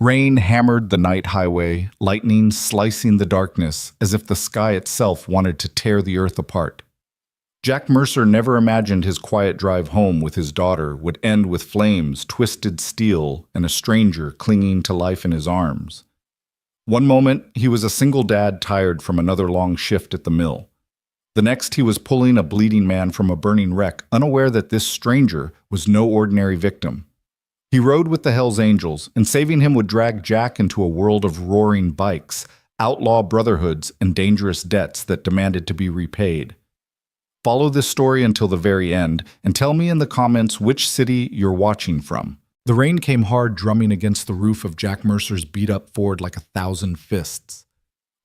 Rain hammered the night highway, lightning slicing the darkness as if the sky itself wanted to tear the earth apart. Jack Mercer never imagined his quiet drive home with his daughter would end with flames, twisted steel, and a stranger clinging to life in his arms. One moment, he was a single dad tired from another long shift at the mill. The next, he was pulling a bleeding man from a burning wreck, unaware that this stranger was no ordinary victim. He rode with the Hells Angels, and saving him would drag Jack into a world of roaring bikes, outlaw brotherhoods, and dangerous debts that demanded to be repaid. Follow this story until the very end, and tell me in the comments which city you're watching from. The rain came hard, drumming against the roof of Jack Mercer's beat-up Ford like 1,000 fists.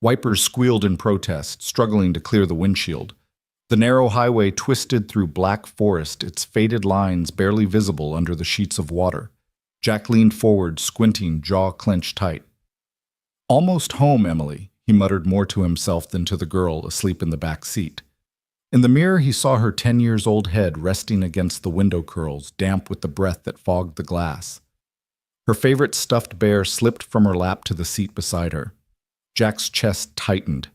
Wipers squealed in protest, struggling to clear the windshield. The narrow highway twisted through black forest, its faded lines barely visible under the sheets of water. Jack leaned forward, squinting, jaw clenched tight. "Almost home, Emily," he muttered more to himself than to the girl asleep in the back seat. In the mirror, he saw her 10-year-old head resting against the window curls, damp with the breath that fogged the glass. Her favorite stuffed bear slipped from her lap to the seat beside her. Jack's chest tightened.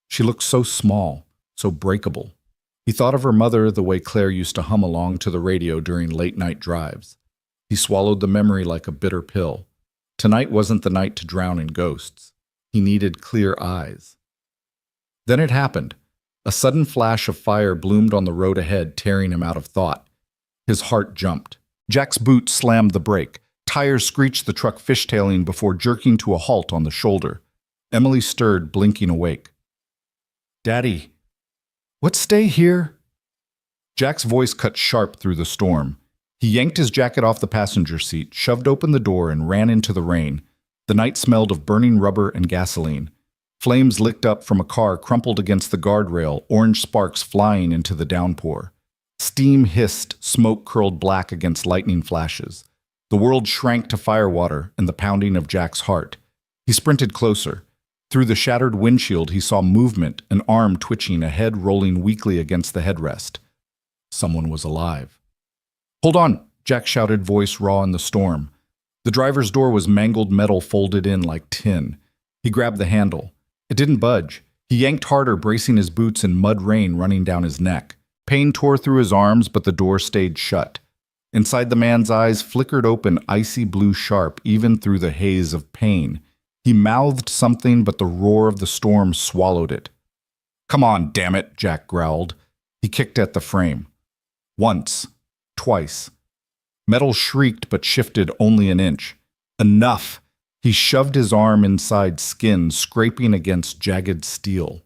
She looked so small, so breakable. He thought of her mother the way Claire used to hum along to the radio during late-night drives. He swallowed the memory like a bitter pill. Tonight wasn't the night to drown in ghosts. He needed clear eyes. Then it happened. A sudden flash of fire bloomed on the road ahead, tearing him out of thought. His heart jumped. Jack's boot slammed the brake. Tires screeched the truck fishtailing before jerking to a halt on the shoulder. Emily stirred, blinking awake. "Daddy, what, stay here?" Jack's voice cut sharp through the storm. He yanked his jacket off the passenger seat, shoved open the door, and ran into the rain. The night smelled of burning rubber and gasoline. Flames licked up from a car crumpled against the guardrail, orange sparks flying into the downpour. Steam hissed, smoke curled black against lightning flashes. The world shrank to firewater and the pounding of Jack's heart. He sprinted closer. Through the shattered windshield, he saw movement, an arm twitching, a head rolling weakly against the headrest. Someone was alive. "Hold on," Jack shouted, voice raw in the storm. The driver's door was mangled metal folded in like tin. He grabbed the handle. It didn't budge. He yanked harder, bracing his boots in mud rain running down his neck. Pain tore through his arms, but the door stayed shut. Inside, the man's eyes flickered open, icy blue sharp, even through the haze of pain. He mouthed something, but the roar of the storm swallowed it. "Come on, damn it," Jack growled. He kicked at the frame. Once. Twice. Metal shrieked but shifted only an inch. Enough! He shoved his arm inside skin, scraping against jagged steel.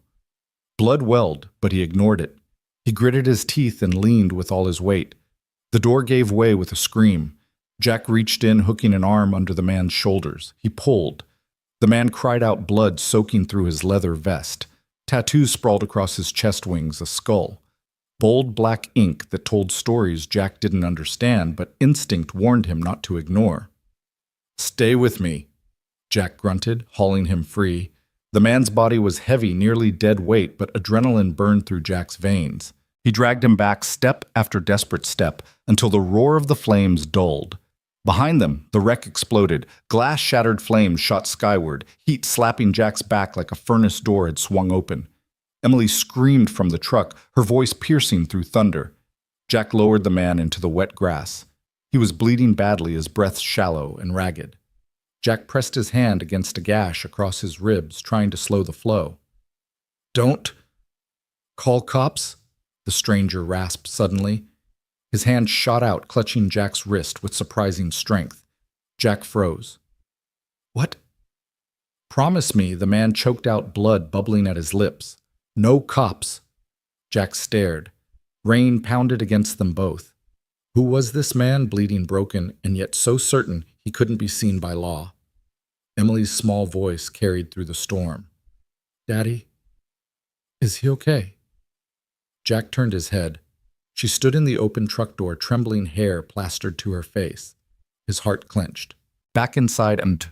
Blood welled, but he ignored it. He gritted his teeth and leaned with all his weight. The door gave way with a scream. Jack reached in, hooking an arm under the man's shoulders. He pulled. The man cried out, blood soaking through his leather vest. Tattoos sprawled across his chest wings, a skull. Bold black ink that told stories Jack didn't understand, but instinct warned him not to ignore. "Stay with me," Jack grunted, hauling him free. The man's body was heavy, nearly dead weight, but adrenaline burned through Jack's veins. He dragged him back step after desperate step until the roar of the flames dulled. Behind them, the wreck exploded. Glass-shattered flames shot skyward, heat slapping Jack's back like a furnace door had swung open. Emily screamed from the truck, her voice piercing through thunder. Jack lowered the man into the wet grass. He was bleeding badly, his breath shallow and ragged. Jack pressed his hand against a gash across his ribs, trying to slow the flow. "Don't call cops?" the stranger rasped suddenly. His hand shot out, clutching Jack's wrist with surprising strength. Jack froze. "What?" "Promise me," the man choked out, blood bubbling at his lips. "No cops." Jack stared. Rain pounded against them both. Who was this man, bleeding broken, and yet so certain he couldn't be seen by law? Emily's small voice carried through the storm. "Daddy, is he okay?" Jack turned his head. She stood in the open truck door, trembling hair plastered to her face. His heart clenched. Back inside and...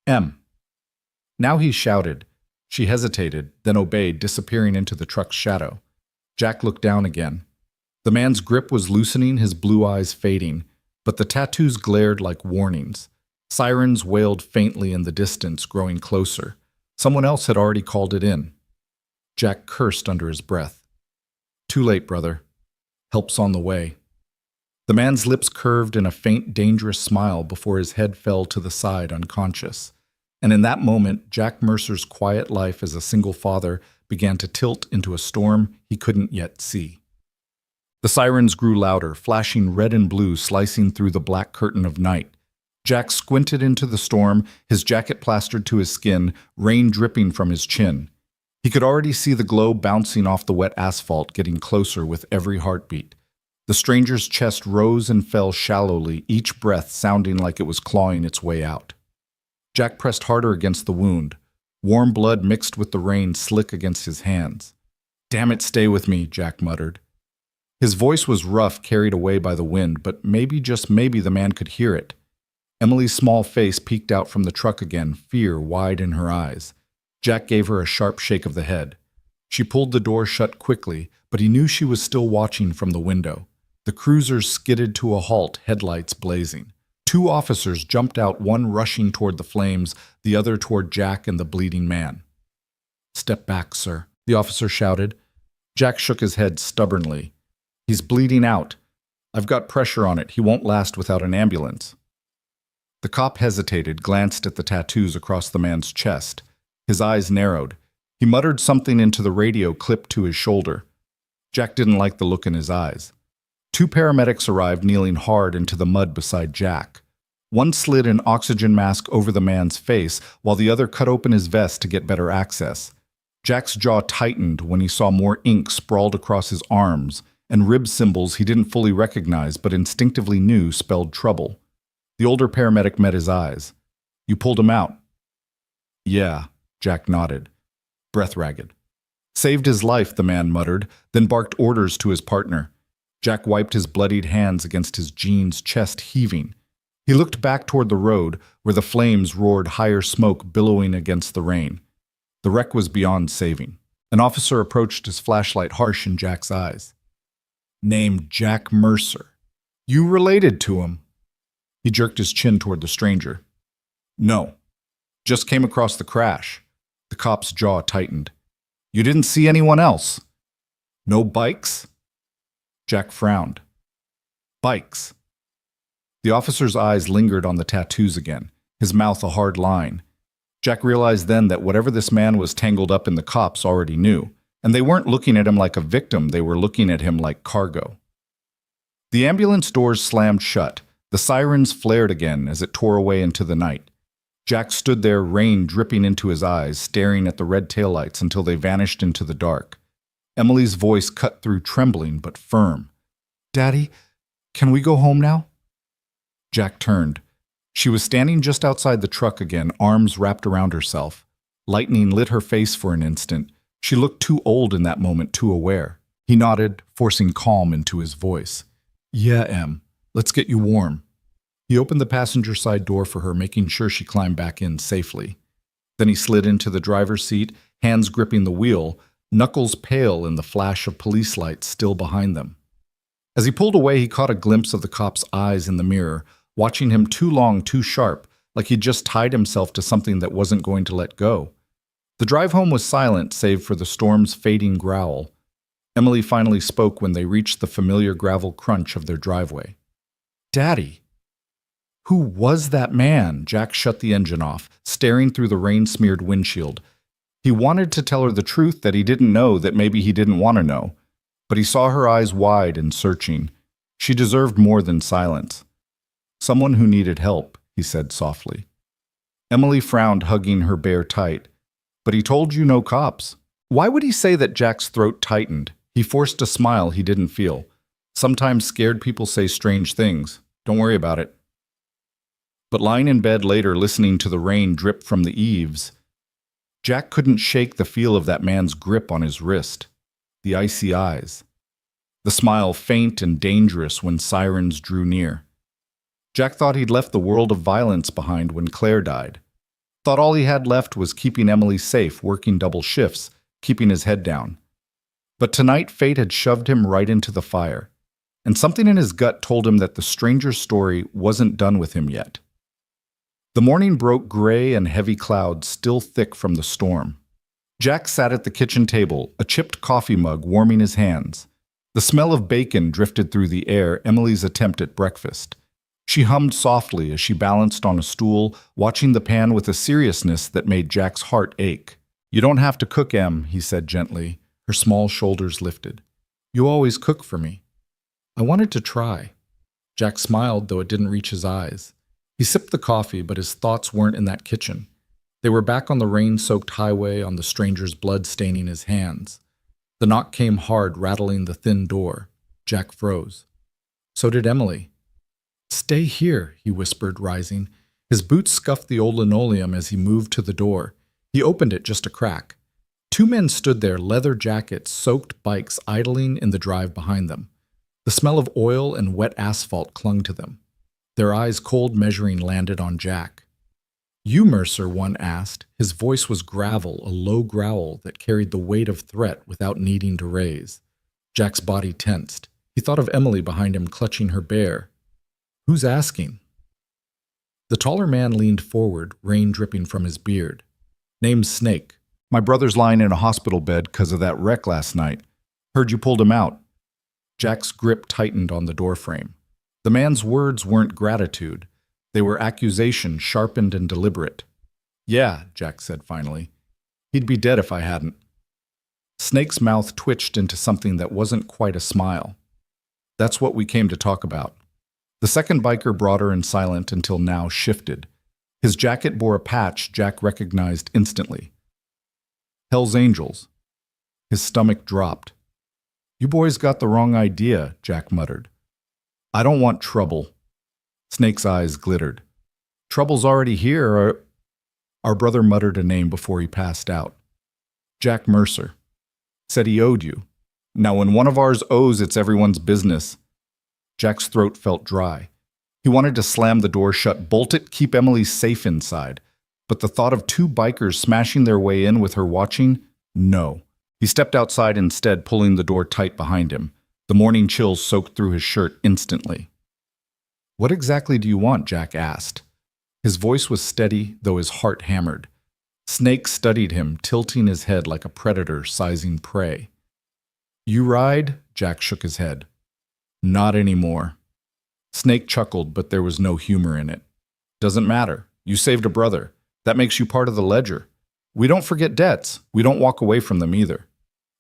"M." Now he shouted. She hesitated, then obeyed, disappearing into the truck's shadow. Jack looked down again. The man's grip was loosening, his blue eyes fading, but the tattoos glared like warnings. Sirens wailed faintly in the distance, growing closer. Someone else had already called it in. Jack cursed under his breath. Too late, brother. Help's on the way. The man's lips curved in a faint, dangerous smile before his head fell to the side unconscious. And in that moment, Jack Mercer's quiet life as a single father began to tilt into a storm he couldn't yet see. The sirens grew louder, flashing red and blue, slicing through the black curtain of night. Jack squinted into the storm, his jacket plastered to his skin, rain dripping from his chin. He could already see the glow bouncing off the wet asphalt, getting closer with every heartbeat. The stranger's chest rose and fell shallowly, each breath sounding like it was clawing its way out. Jack pressed harder against the wound. Warm blood mixed with the rain slick against his hands. "Damn it, stay with me," Jack muttered. His voice was rough, carried away by the wind, but maybe, just maybe, the man could hear it. Emily's small face peeked out from the truck again, fear wide in her eyes. Jack gave her a sharp shake of the head. She pulled the door shut quickly, but he knew she was still watching from the window. The cruiser skidded to a halt, headlights blazing. Two officers jumped out, one rushing toward the flames, the other toward Jack and the bleeding man. "Step back, sir," the officer shouted. Jack shook his head stubbornly. "He's bleeding out. I've got pressure on it. He won't last without an ambulance." The cop hesitated, glanced at the tattoos across the man's chest. His eyes narrowed. He muttered something into the radio clipped to his shoulder. Jack didn't like the look in his eyes. Two paramedics arrived, kneeling hard into the mud beside Jack. One slid an oxygen mask over the man's face, while the other cut open his vest to get better access. Jack's jaw tightened when he saw more ink sprawled across his arms, and rib symbols he didn't fully recognize but instinctively knew spelled trouble. The older paramedic met his eyes. "You pulled him out?" "Yeah," Jack nodded, breath ragged. "Saved his life," the man muttered, then barked orders to his partner. Jack wiped his bloodied hands against his jeans, chest heaving. He looked back toward the road, where the flames roared, higher smoke billowing against the rain. The wreck was beyond saving. An officer approached, his flashlight harsh in Jack's eyes. "Named Jack Mercer. You related to him?" He jerked his chin toward the stranger. "No. Just came across the crash." The cop's jaw tightened. "You didn't see anyone else?" "No bikes?" Jack frowned. "Bikes." The officer's eyes lingered on the tattoos again, his mouth a hard line. Jack realized then that whatever this man was tangled up in, the cops already knew, and they weren't looking at him like a victim, they were looking at him like cargo. The ambulance doors slammed shut. The sirens flared again as it tore away into the night. Jack stood there, rain dripping into his eyes, staring at the red taillights until they vanished into the dark. Emily's voice cut through, trembling but firm. "Daddy, can we go home now?" Jack turned. She was standing just outside the truck again, arms wrapped around herself. Lightning lit her face for an instant. She looked too old in that moment, too aware. He nodded, forcing calm into his voice. "Yeah, Em. Let's get you warm." He opened the passenger side door for her, making sure she climbed back in safely. Then he slid into the driver's seat, hands gripping the wheel, knuckles pale in the flash of police lights still behind them. As he pulled away, he caught a glimpse of the cop's eyes in the mirror, watching him too long, too sharp, like he'd just tied himself to something that wasn't going to let go. The drive home was silent, save for the storm's fading growl. Emily finally spoke when they reached the familiar gravel crunch of their driveway. "Daddy." Who was that man? Jack shut the engine off, staring through the rain-smeared windshield. He wanted to tell her the truth that he didn't know, that maybe he didn't want to know. But he saw her eyes wide and searching. She deserved more than silence. "Someone who needed help," he said softly. Emily frowned, hugging her bear tight. "But he told you no cops." Why would he say that? Jack's throat tightened. He forced a smile he didn't feel. Sometimes scared people say strange things. Don't worry about it. But lying in bed later, listening to the rain drip from the eaves, Jack couldn't shake the feel of that man's grip on his wrist, the icy eyes, the smile faint and dangerous when sirens drew near. Jack thought he'd left the world of violence behind when Claire died. Thought all he had left was keeping Emily safe, working double shifts, keeping his head down. But tonight fate had shoved him right into the fire, and something in his gut told him that the stranger's story wasn't done with him yet. The morning broke gray and heavy clouds still thick from the storm. Jack sat at the kitchen table, a chipped coffee mug warming his hands. The smell of bacon drifted through the air, Emily's attempt at breakfast. She hummed softly as she balanced on a stool, watching the pan with a seriousness that made Jack's heart ache. "You don't have to cook, Em," he said gently, her small shoulders lifted. "You always cook for me." "I wanted to try." Jack smiled, though it didn't reach his eyes. He sipped the coffee, but his thoughts weren't in that kitchen. They were back on the rain-soaked highway, on the stranger's blood staining his hands. The knock came hard, rattling the thin door. Jack froze. So did Emily. "Stay here," he whispered, rising. His boots scuffed the old linoleum as he moved to the door. He opened it just a crack. Two men stood there, leather jackets, soaked bikes idling in the drive behind them. The smell of oil and wet asphalt clung to them. Their eyes cold measuring landed on Jack. "You, Mercer," one asked. His voice was gravel, a low growl that carried the weight of threat without needing to raise. Jack's body tensed. He thought of Emily behind him clutching her bear. "Who's asking?" The taller man leaned forward, rain dripping from his beard. "Name's Snake. My brother's lying in a hospital bed 'cause of that wreck last night. Heard you pulled him out." Jack's grip tightened on the doorframe. The man's words weren't gratitude. They were accusation, sharpened and deliberate. "Yeah," Jack said finally. "He'd be dead if I hadn't." Snake's mouth twitched into something that wasn't quite a smile. "That's what we came to talk about." The second biker, broader and silent until now, shifted. His jacket bore a patch Jack recognized instantly. Hell's Angels. His stomach dropped. "You boys got the wrong idea," Jack muttered. "I don't want trouble." Snake's eyes glittered. "Trouble's already here. Our brother muttered a name before he passed out. "Jack Mercer. Said he owed you. Now when one of ours owes, it's everyone's business." Jack's throat felt dry. He wanted to slam the door shut, bolt it, keep Emily safe inside. But the thought of two bikers smashing their way in with her watching? No. He stepped outside instead, pulling the door tight behind him. The morning chills soaked through his shirt instantly. "What exactly do you want?" Jack asked. His voice was steady, though his heart hammered. Snake studied him, tilting his head like a predator sizing prey. "You ride?" Jack shook his head. "Not anymore." Snake chuckled, but there was no humor in it. "Doesn't matter. You saved a brother. That makes you part of the ledger. We don't forget debts. We don't walk away from them either."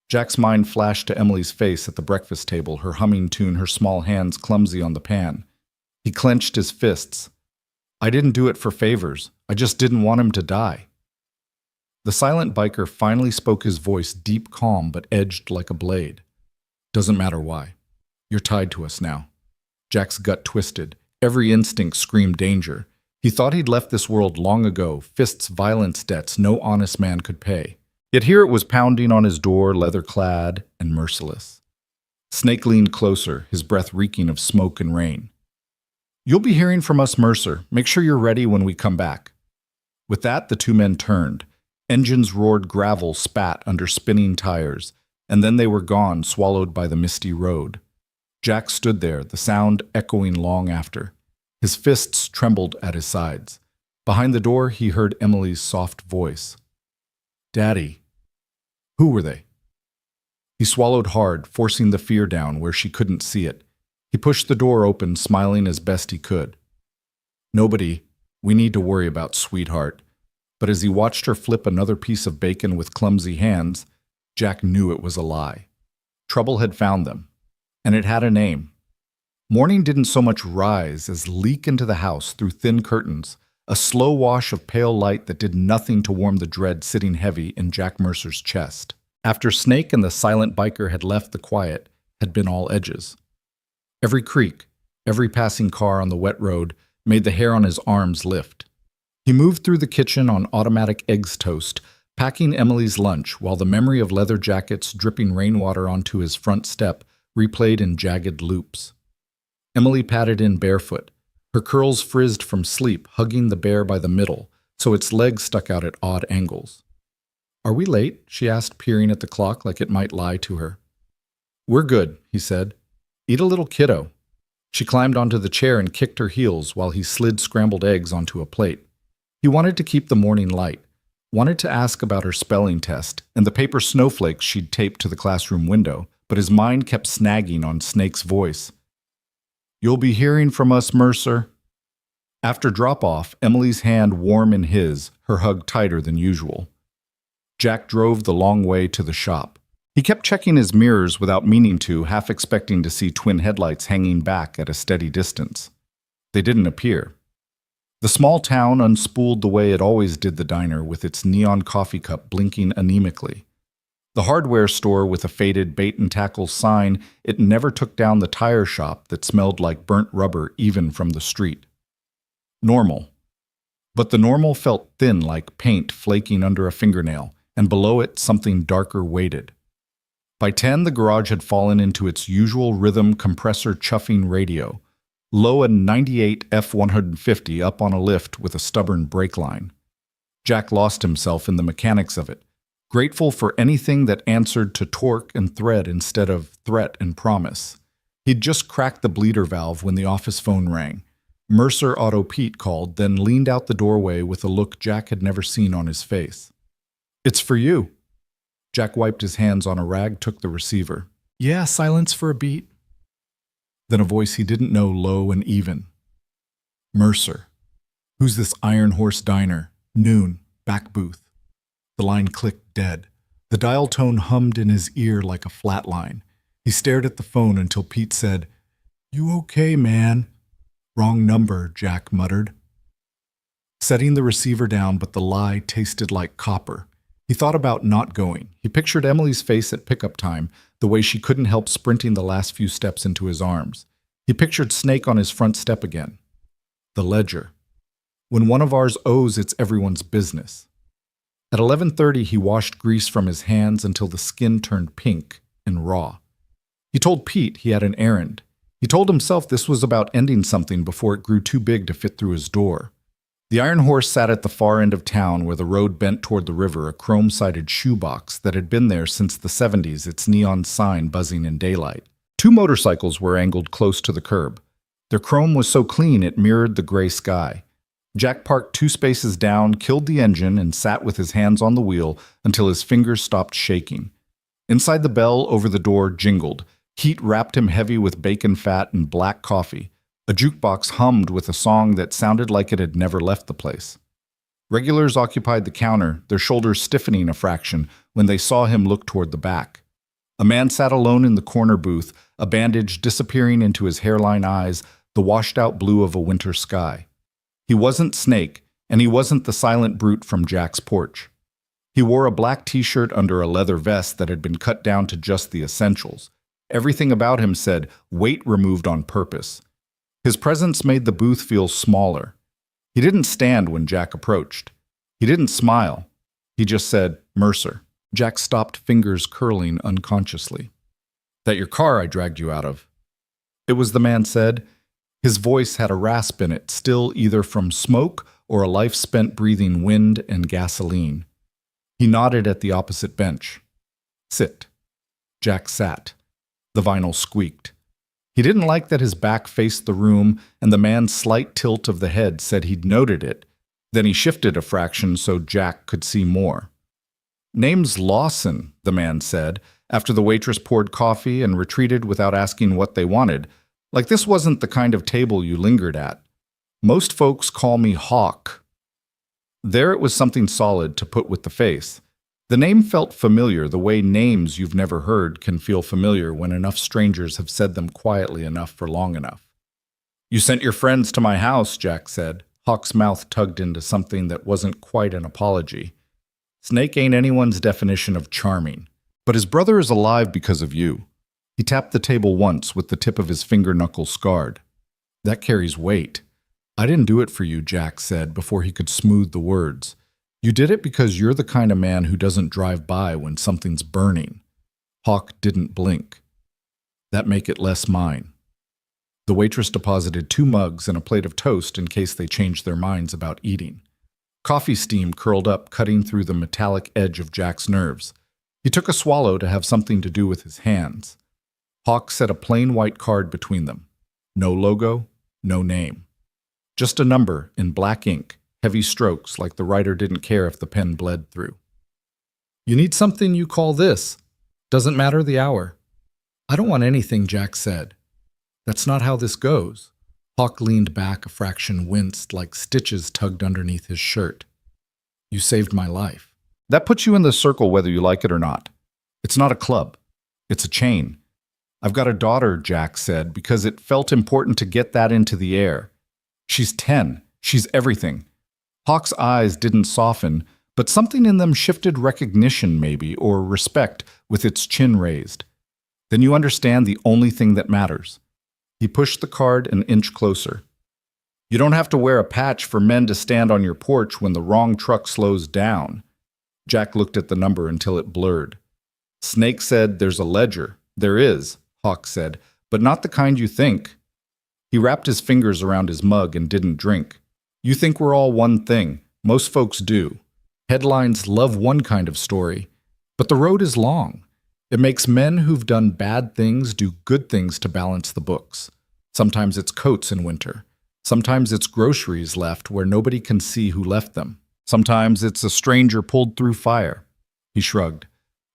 Jack's mind flashed to Emily's face at the breakfast table, her humming tune, her small hands clumsy on the pan. He clenched his fists. "I didn't do it for favors. I just didn't want him to die." The silent biker finally spoke, his voice deep, calm, but edged like a blade. "Doesn't matter why. You're tied to us now." Jack's gut twisted. Every instinct screamed danger. He thought he'd left this world long ago, fists, violence, debts no honest man could pay. Yet here it was pounding on his door, leather-clad and merciless. Snake leaned closer, his breath reeking of smoke and rain. "You'll be hearing from us, Mercer. Make sure you're ready when we come back." With that, the two men turned. Engines roared, gravel spat under spinning tires, and then they were gone, swallowed by the misty road. Jack stood there, the sound echoing long after. His fists trembled at his sides. Behind the door, he heard Emily's soft voice. "Daddy." Who were they? He swallowed hard, forcing the fear down where she couldn't see it. He pushed the door open, smiling as best he could. "Nobody we need to worry about, sweetheart." But as he watched her flip another piece of bacon with clumsy hands, Jack knew it was a lie. Trouble had found them, and it had a name. Morning didn't so much rise as leak into the house through thin curtains, a slow wash of pale light that did nothing to warm the dread sitting heavy in Jack Mercer's chest. After Snake and the silent biker had left, the quiet had been all edges. Every creak, every passing car on the wet road made the hair on his arms lift. He moved through the kitchen on automatic eggs toast, packing Emily's lunch while the memory of leather jackets dripping rainwater onto his front step replayed in jagged loops. Emily padded in barefoot, her curls frizzed from sleep, hugging the bear by the middle, so its legs stuck out at odd angles. "Are we late?" she asked, peering at the clock like it might lie to her. "We're good," he said. "Eat a little, kiddo." She climbed onto the chair and kicked her heels while he slid scrambled eggs onto a plate. He wanted to keep the morning light, wanted to ask about her spelling test and the paper snowflakes she'd taped to the classroom window, but his mind kept snagging on Snake's voice. "You'll be hearing from us, Mercer." After drop-off, Emily's hand warm in his, her hug tighter than usual. Jack drove the long way to the shop. He kept checking his mirrors without meaning to, half expecting to see twin headlights hanging back at a steady distance. They didn't appear. The small town unspooled the way it always did the diner, with its neon coffee cup blinking anemically. The hardware store with a faded bait and tackle sign, it never took down the tire shop that smelled like burnt rubber even from the street. Normal. But the normal felt thin like paint flaking under a fingernail, and below it something darker waited. By 10, the garage had fallen into its usual rhythm compressor chuffing radio, low a 98 F-150 up on a lift with a stubborn brake line. Jack lost himself in the mechanics of it, grateful for anything that answered to torque and thread instead of threat and promise. He'd just cracked the bleeder valve when the office phone rang. Mercer Auto Pete called, then leaned out the doorway with a look Jack had never seen on his face. "It's for you." Jack wiped his hands on a rag, took the receiver. "Yeah, silence for a beat." Then a voice he didn't know, low and even. "Mercer. Who's this Iron Horse Diner? Noon. Back booth." The line clicked dead. The dial tone hummed in his ear like a flat line. He stared at the phone until Pete said, "You okay, man?" "Wrong number," Jack muttered. Setting the receiver down, but the lie tasted like copper. He thought about not going. He pictured Emily's face at pickup time, the way she couldn't help sprinting the last few steps into his arms. He pictured Snake on his front step again. The ledger. "When one of ours owes, it's everyone's business." At 11:30, he washed grease from his hands until the skin turned pink and raw. He told Pete he had an errand. He told himself this was about ending something before it grew too big to fit through his door. The Iron Horse sat at the far end of town where the road bent toward the river, a chrome-sided shoebox that had been there since the 70s, its neon sign buzzing in daylight. 2 motorcycles were angled close to the curb. Their chrome was so clean it mirrored the gray sky. Jack parked 2 spaces down, killed the engine, and sat with his hands on the wheel until his fingers stopped shaking. Inside, the bell over the door jingled. Heat wrapped him heavy with bacon fat and black coffee. A jukebox hummed with a song that sounded like it had never left the place. Regulars occupied the counter, their shoulders stiffening a fraction when they saw him look toward the back. A man sat alone in the corner booth, a bandage disappearing into his hairline eyes, the washed-out blue of a winter sky. He wasn't Snake, and he wasn't the silent brute from Jack's porch. He wore a black t-shirt under a leather vest that had been cut down to just the essentials. Everything about him said, weight removed on purpose. His presence made the booth feel smaller. He didn't stand when Jack approached. He didn't smile. He just said, "Mercer." Jack stopped, fingers curling unconsciously. "That your car I dragged you out of?" It was, the man said. His voice had a rasp in it, still either from smoke or a life spent breathing wind and gasoline. He nodded at the opposite bench. "Sit." Jack sat. The vinyl squeaked. He didn't like that his back faced the room, and the man's slight tilt of the head said he'd noted it. Then he shifted a fraction so Jack could see more. "Name's Lawson," the man said, after the waitress poured coffee and retreated without asking what they wanted, like this wasn't the kind of table you lingered at. "Most folks call me Hawk." There it was something solid to put with the face. The name felt familiar, the way names you've never heard can feel familiar when enough strangers have said them quietly enough for long enough. "You sent your friends to my house," Jack said. Hawk's mouth tugged into something that wasn't quite an apology. "Snake ain't anyone's definition of charming. But his brother is alive because of you." He tapped the table once with the tip of his finger knuckle scarred. "That carries weight." "I didn't do it for you," Jack said before he could smooth the words. "You did it because you're the kind of man who doesn't drive by when something's burning." Hawk didn't blink. "That make it less mine." The waitress deposited 2 mugs and a plate of toast in case they changed their minds about eating. Coffee steam curled up, cutting through the metallic edge of Jack's nerves. He took a swallow to have something to do with his hands. Hawk set a plain white card between them. No logo, no name. Just a number in black ink, heavy strokes like the writer didn't care if the pen bled through. "You need something you call this. Doesn't matter the hour." "I don't want anything," Jack said. "That's not how this goes." Hawk leaned back a fraction, winced like stitches tugged underneath his shirt. "You saved my life." "That puts you in the circle whether you like it or not. It's not a club. It's a chain. I've got a daughter," Jack said, because it felt important to get that into the air. "She's 10. She's everything." Hawk's eyes didn't soften, but something in them shifted recognition maybe, or respect, with its chin raised. "Then you understand the only thing that matters." He pushed the card an inch closer. "You don't have to wear a patch for men to stand on your porch when the wrong truck slows down." Jack looked at the number until it blurred. Snake said, "There's a ledger." "There is," Hawk said, "but not the kind you think." He wrapped his fingers around his mug and didn't drink. "You think we're all one thing. Most folks do. Headlines love one kind of story. But the road is long. It makes men who've done bad things do good things to balance the books. Sometimes it's coats in winter. Sometimes it's groceries left where nobody can see who left them. Sometimes it's a stranger pulled through fire." He shrugged.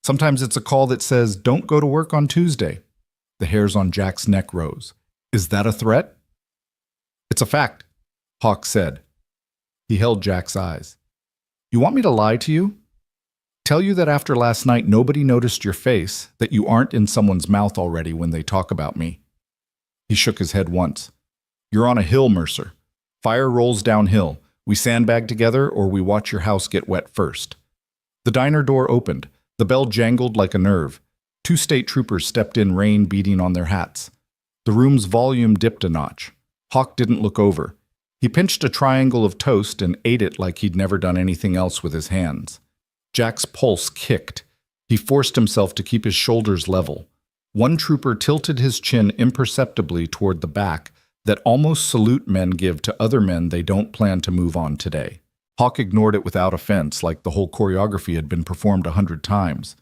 "Sometimes it's a call that says, 'Don't go to work on Tuesday.'" The hairs on Jack's neck rose. "Is that a threat?" "It's a fact," Hawk said. He held Jack's eyes. "You want me to lie to you? Tell you that after last night nobody noticed your face, that you aren't in someone's mouth already when they talk about me?" He shook his head once. "You're on a hill, Mercer. Fire rolls downhill. We sandbag together or we watch your house get wet first." The diner door opened. The bell jangled like a nerve. 2 state troopers stepped in, rain beating on their hats. The room's volume dipped a notch. Hawk didn't look over. He pinched a triangle of toast and ate it like he'd never done anything else with his hands. Jack's pulse kicked. He forced himself to keep his shoulders level. One trooper tilted his chin imperceptibly toward the back, that almost salute men give to other men they don't plan to move on today. Hawk ignored it without offense, like the whole choreography had been performed 100 times.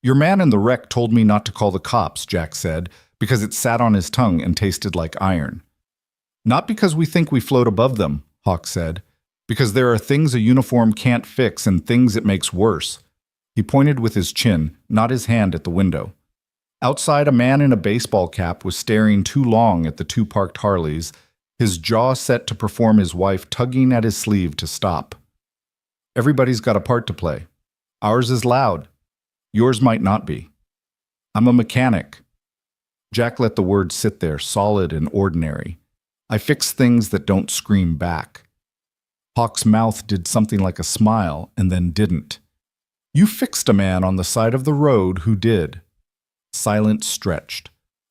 "Your man in the wreck told me not to call the cops," Jack said, because it sat on his tongue and tasted like iron. "Not because we think we float above them," Hawk said, "because there are things a uniform can't fix and things it makes worse." He pointed with his chin, not his hand, at the window. Outside, a man in a baseball cap was staring too long at the 2 parked Harleys, his jaw set to perform his wife tugging at his sleeve to stop. "Everybody's got a part to play. Ours is loud. Yours might not be. I'm a mechanic." Jack let the words sit there, solid and ordinary. "I fix things that don't scream back." Hawk's mouth did something like a smile and then didn't. "You fixed a man on the side of the road who did." Silence stretched.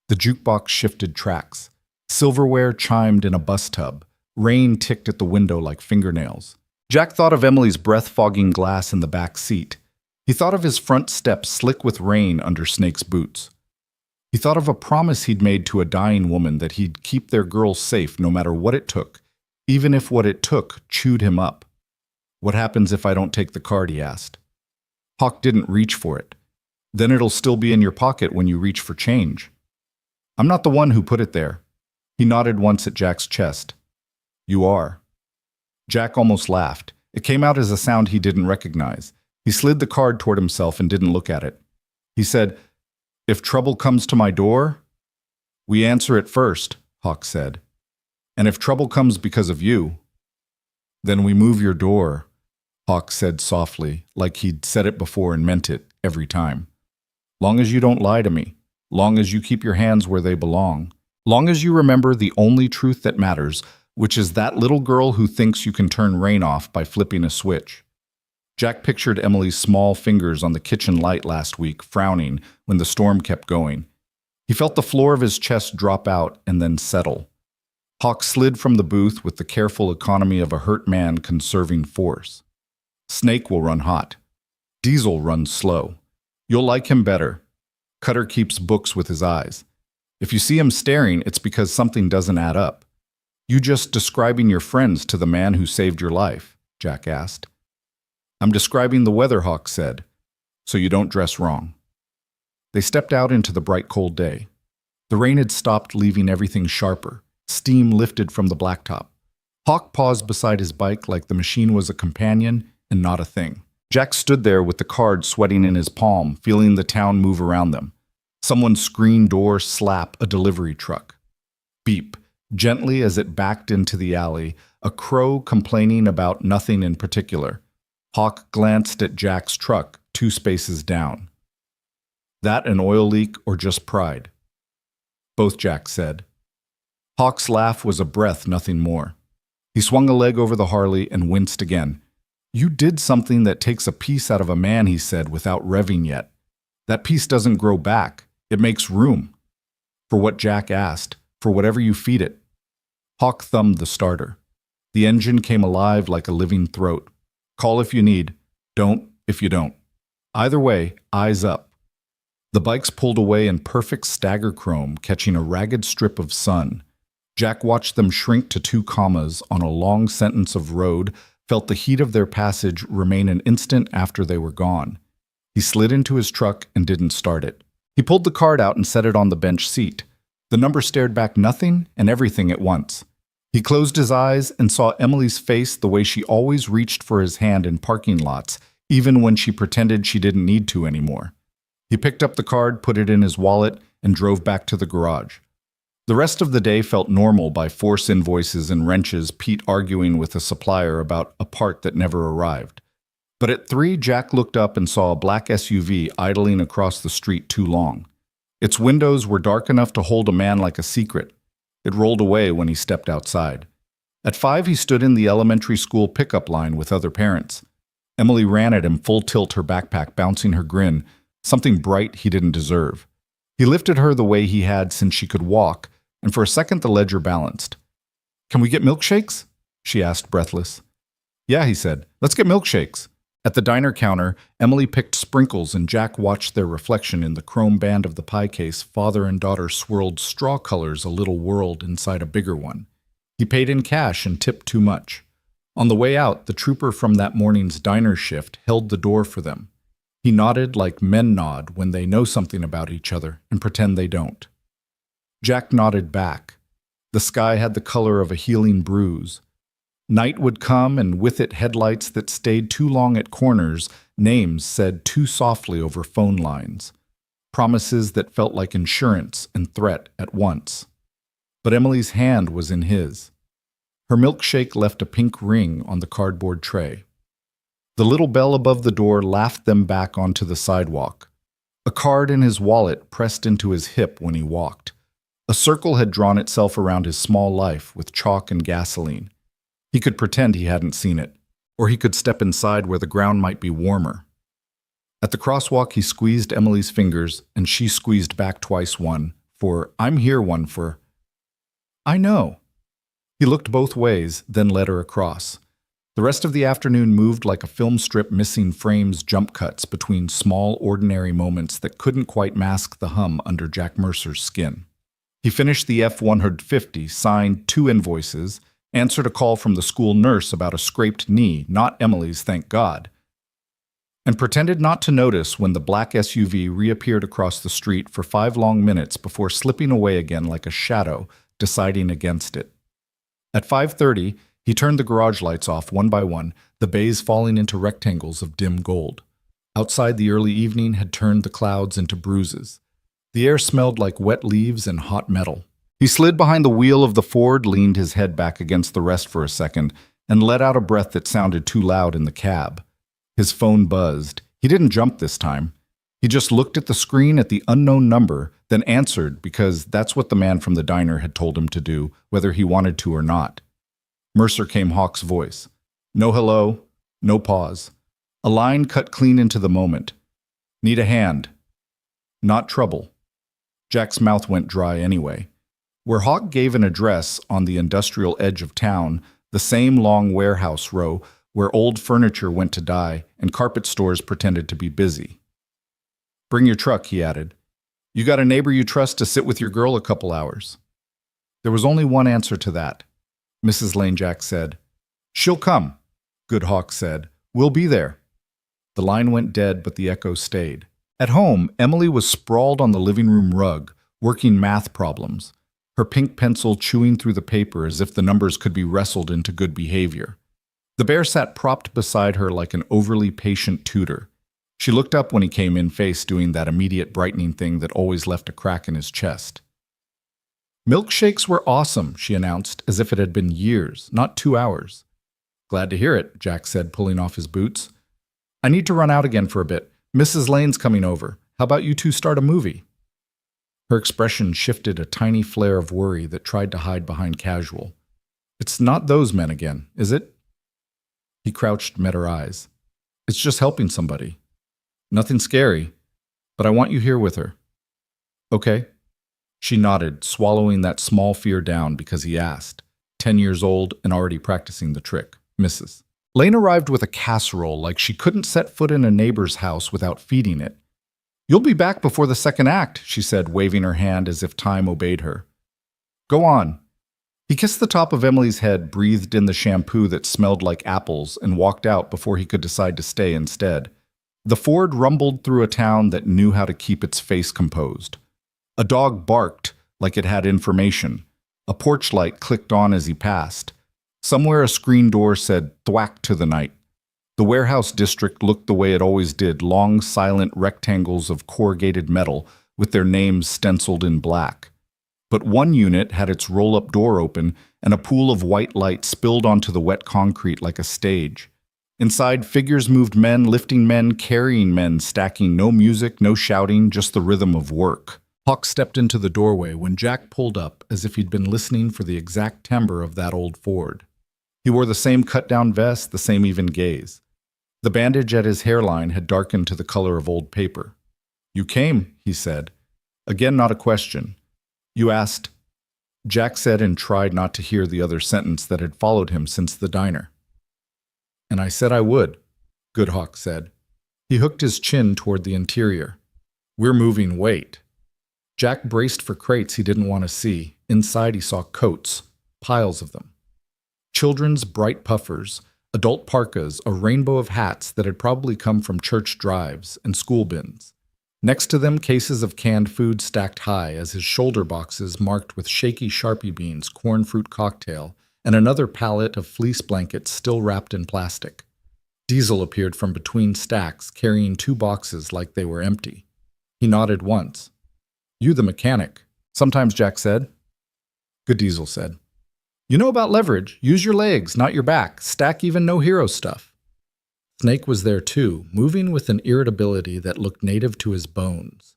The jukebox shifted tracks. Silverware chimed in a bus tub. Rain ticked at the window like fingernails. Jack thought of Emily's breath-fogging glass in the back seat. He thought of his front steps slick with rain under Snake's boots. He thought of a promise he'd made to a dying woman that he'd keep their girl safe no matter what it took, even if what it took chewed him up. "What happens if I don't take the card?" he asked. Hawk didn't reach for it. "Then it'll still be in your pocket when you reach for change." "I'm not the one who put it there." He nodded once at Jack's chest. "You are." Jack almost laughed. It came out as a sound he didn't recognize. He slid the card toward himself and didn't look at it. He said, "If trouble comes to my door, we answer it first," Hawk said. "And if trouble comes because of you, then we move your door," Hawk said softly, like he'd said it before and meant it every time. "Long as you don't lie to me, long as you keep your hands where they belong, long as you remember the only truth that matters, which is that little girl who thinks you can turn rain off by flipping a switch." Jack pictured Emily's small fingers on the kitchen light last week, frowning when the storm kept going. He felt the floor of his chest drop out and then settle. Hawk slid from the booth with the careful economy of a hurt man conserving force. "Snake will run hot. Diesel runs slow. You'll like him better. Cutter keeps books with his eyes. If you see him staring, it's because something doesn't add up." "You just describing your friends to the man who saved your life?" Jack asked. "I'm describing the weather," Hawk said, "so you don't dress wrong." They stepped out into the bright cold day. The rain had stopped, leaving everything sharper. Steam lifted from the blacktop. Hawk paused beside his bike like the machine was a companion and not a thing. Jack stood there with the card sweating in his palm, feeling the town move around them. Someone's screen door slap a delivery truck. Beep. Gently as it backed into the alley, a crow complaining about nothing in particular. Hawk glanced at Jack's truck, 2 spaces down. That an oil leak or just pride? Both, Jack said. Hawk's laugh was a breath, nothing more. He swung a leg over the Harley and winced again. You did something that takes a piece out of a man, he said, without revving yet. That piece doesn't grow back. It makes room. For what Jack asked, for whatever you feed it. Hawk thumbed the starter. The engine came alive like a living throat. Call if you need. Don't if you don't. Either way, eyes up. The bikes pulled away in perfect stagger chrome, catching a ragged strip of sun. Jack watched them shrink to 2 commas on a long sentence of road, felt the heat of their passage remain an instant after they were gone. He slid into his truck and didn't start it. He pulled the card out and set it on the bench seat. The number stared back nothing and everything at once. He closed his eyes and saw Emily's face the way she always reached for his hand in parking lots, even when she pretended she didn't need to anymore. He picked up the card, put it in his wallet, and drove back to the garage. The rest of the day felt normal by force invoices and wrenches, Pete arguing with a supplier about a part that never arrived. But at 3, Jack looked up and saw a black SUV idling across the street too long. Its windows were dark enough to hold a man like a secret. It rolled away when he stepped outside. At 5, he stood in the elementary school pickup line with other parents. Emily ran at him full tilt, her backpack bouncing her grin, something bright he didn't deserve. He lifted her the way he had since she could walk, and for a second the ledger balanced. "Can we get milkshakes?" she asked, breathless. "Yeah," he said. "Let's get milkshakes." At the diner counter, Emily picked sprinkles and Jack watched their reflection in the chrome band of the pie case. Father and daughter swirled straw colors, a little world inside a bigger one. He paid in cash and tipped too much. On the way out, the trooper from that morning's diner shift held the door for them. He nodded like men nod when they know something about each other and pretend they don't. Jack nodded back. The sky had the color of a healing bruise. Night would come, and with it headlights that stayed too long at corners, names said too softly over phone lines, promises that felt like insurance and threat at once. But Emily's hand was in his. Her milkshake left a pink ring on the cardboard tray. The little bell above the door laughed them back onto the sidewalk. A card in his wallet pressed into his hip when he walked. A circle had drawn itself around his small life with chalk and gasoline. He could pretend he hadn't seen it, or he could step inside where the ground might be warmer. At the crosswalk, he squeezed Emily's fingers, and she squeezed back twice, one for "I'm here," one for "I know." He looked both ways, then led her across. The rest of the afternoon moved like a film strip, missing frames, jump cuts between small, ordinary moments that couldn't quite mask the hum under Jack Mercer's skin. He finished the F-150, signed 2 invoices, answered a call from the school nurse about a scraped knee, not Emily's, thank God, and pretended not to notice when the black SUV reappeared across the street for 5 long minutes before slipping away again like a shadow, deciding against it. At 5:30, he turned the garage lights off one by one, the bays falling into rectangles of dim gold. Outside, the early evening had turned the clouds into bruises. The air smelled like wet leaves and hot metal. He slid behind the wheel of the Ford, leaned his head back against the rest for a second, and let out a breath that sounded too loud in the cab. His phone buzzed. He didn't jump this time. He just looked at the screen at the unknown number, then answered because that's what the man from the diner had told him to do, whether he wanted to or not. Mercer came Hawk's voice. No hello, no pause. A line cut clean into the moment. Need a hand. Not trouble. Jack's mouth went dry anyway. Where Hawk gave an address on the industrial edge of town, the same long warehouse row where old furniture went to die and carpet stores pretended to be busy. Bring your truck, he added. You got a neighbor you trust to sit with your girl a couple hours? There was only one answer to that. Mrs. Lane, Jack said. She'll come, Good Hawk said. We'll be there. The line went dead, but the echo stayed. At home, Emily was sprawled on the living room rug, working math problems. her pink pencil chewing through the paper as if the numbers could be wrestled into good behavior. The bear sat propped beside her like an overly patient tutor. She looked up when he came in face, doing that immediate brightening thing that always left a crack in his chest. "Milkshakes were awesome," she announced, as if it had been years, not 2 hours. "Glad to hear it," Jack said, pulling off his boots. "I need to run out again for a bit. Mrs. Lane's coming over. How about you two start a movie?" Her expression shifted a tiny flare of worry that tried to hide behind casual. "It's not those men again, is it?" He crouched, met her eyes. "It's just helping somebody. Nothing scary, but I want you here with her." "Okay." She nodded, swallowing that small fear down because he asked. 10 years old and already practicing the trick. Mrs. Lane arrived with a casserole like she couldn't set foot in a neighbor's house without feeding it. "You'll be back before the second act," she said, waving her hand as if time obeyed her. "Go on." He kissed the top of Emily's head, breathed in the shampoo that smelled like apples, and walked out before he could decide to stay instead. The Ford rumbled through a town that knew how to keep its face composed. A dog barked like it had information. A porch light clicked on as he passed. Somewhere a screen door said thwack to the night. The warehouse district looked the way it always did, long, silent rectangles of corrugated metal with their names stenciled in black. But one unit had its roll-up door open, and a pool of white light spilled onto the wet concrete like a stage. Inside, figures moved, men lifting men, carrying men, stacking, no music, no shouting, just the rhythm of work. Hawk stepped into the doorway when Jack pulled up as if he'd been listening for the exact timbre of that old Ford. He wore the same cut-down vest, the same even gaze. The bandage at his hairline had darkened to the color of old paper. "You came," he said. Again, not a question. "You asked," Jack said, and tried not to hear the other sentence that had followed him since the diner. "And I said I would," Good Hawk said. He hooked his chin toward the interior. "We're moving weight." Jack braced for crates he didn't want to see. Inside he saw coats, piles of them. Children's bright puffers, adult parkas, a rainbow of hats that had probably come from church drives, and school bins. Next to them, cases of canned food stacked high as his shoulder boxes marked with shaky Sharpie beans, corn fruit cocktail, and another pallet of fleece blankets still wrapped in plastic. Diesel appeared from between stacks, carrying 2 boxes like they were empty. He nodded once. "You the mechanic." "Sometimes," Jack said. Good Diesel said. "You know about leverage. Use your legs, not your back. Stack even no hero stuff." Snake was there too, moving with an irritability that looked native to his bones.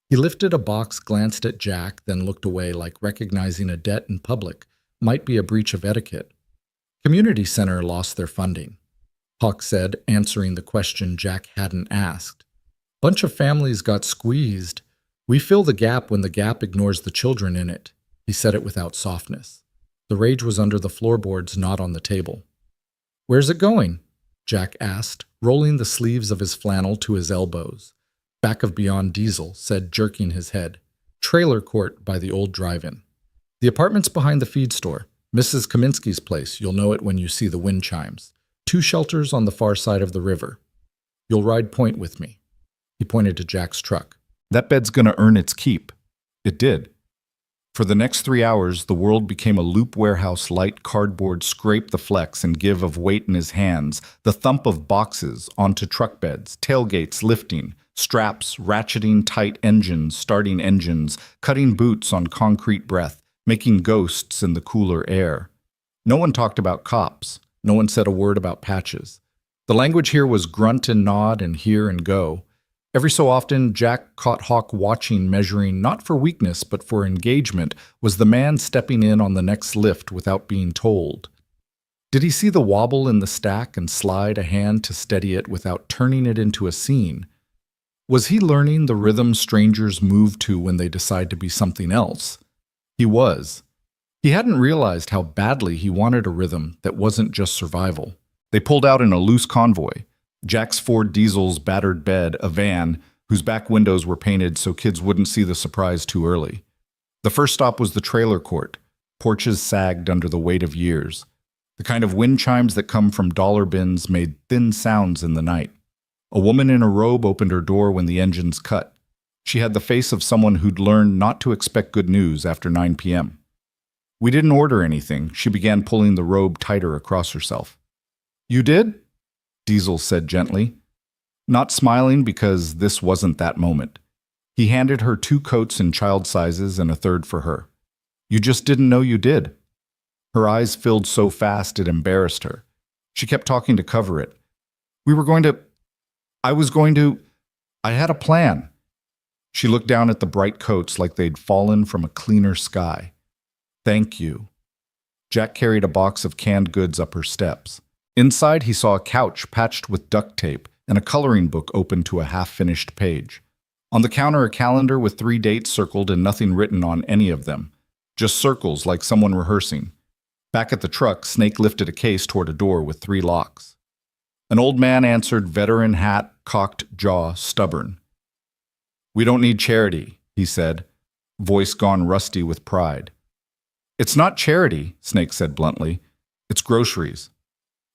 He lifted a box, glanced at Jack, then looked away like recognizing a debt in public might be a breach of etiquette. "Community Center lost their funding," Hawk said, answering the question Jack hadn't asked. "Bunch of families got squeezed. We fill the gap when the gap ignores the children in it." He said it without softness. The rage was under the floorboards, not on the table. "Where's it going?" Jack asked, rolling the sleeves of his flannel to his elbows. "Back of Beyond Diesel," said, jerking his head. "Trailer court by the old drive-in. The apartment's behind the feed store. Mrs. Kaminsky's place. You'll know it when you see the wind chimes. 2 shelters on the far side of the river. You'll ride point with me." He pointed to Jack's truck. "That bed's gonna earn its keep." It did. For the next 3 hours, the world became a loop warehouse light cardboard scrape the flex and give of weight in his hands, the thump of boxes onto truck beds, tailgates lifting, straps ratcheting tight engines, starting engines, cutting boots on concrete breath, making ghosts in the cooler air. No one talked about cops. No one said a word about patches. The language here was grunt and nod and hear and go. Every so often, Jack caught Hawk watching, measuring not for weakness but for engagement. Was the man stepping in on the next lift without being told? Did he see the wobble in the stack and slide a hand to steady it without turning it into a scene? Was he learning the rhythm strangers move to when they decide to be something else? He was. He hadn't realized how badly he wanted a rhythm that wasn't just survival. They pulled out in a loose convoy. Jack's Ford Diesel's battered bed, a van, whose back windows were painted so kids wouldn't see the surprise too early. The first stop was the trailer court. Porches sagged under the weight of years. The kind of wind chimes that come from dollar bins made thin sounds in the night. A woman in a robe opened her door when the engines cut. She had the face of someone who'd learned not to expect good news after 9 p.m. We didn't order anything. She began pulling the robe tighter across herself. You did? Diesel said gently, not smiling because this wasn't that moment. He handed her 2 coats in child sizes and a third for her. You just didn't know you did. Her eyes filled so fast it embarrassed her. She kept talking to cover it. I had a plan. She looked down at the bright coats like they'd fallen from a cleaner sky. Thank you. Jack carried a box of canned goods up her steps. Inside, he saw a couch patched with duct tape and a coloring book open to a half-finished page. On the counter, a calendar with 3 dates circled and nothing written on any of them. Just circles like someone rehearsing. Back at the truck, Snake lifted a case toward a door with 3 locks. An old man answered, veteran hat, cocked jaw, stubborn. We don't need charity, he said, voice gone rusty with pride. It's not charity, Snake said bluntly. It's groceries.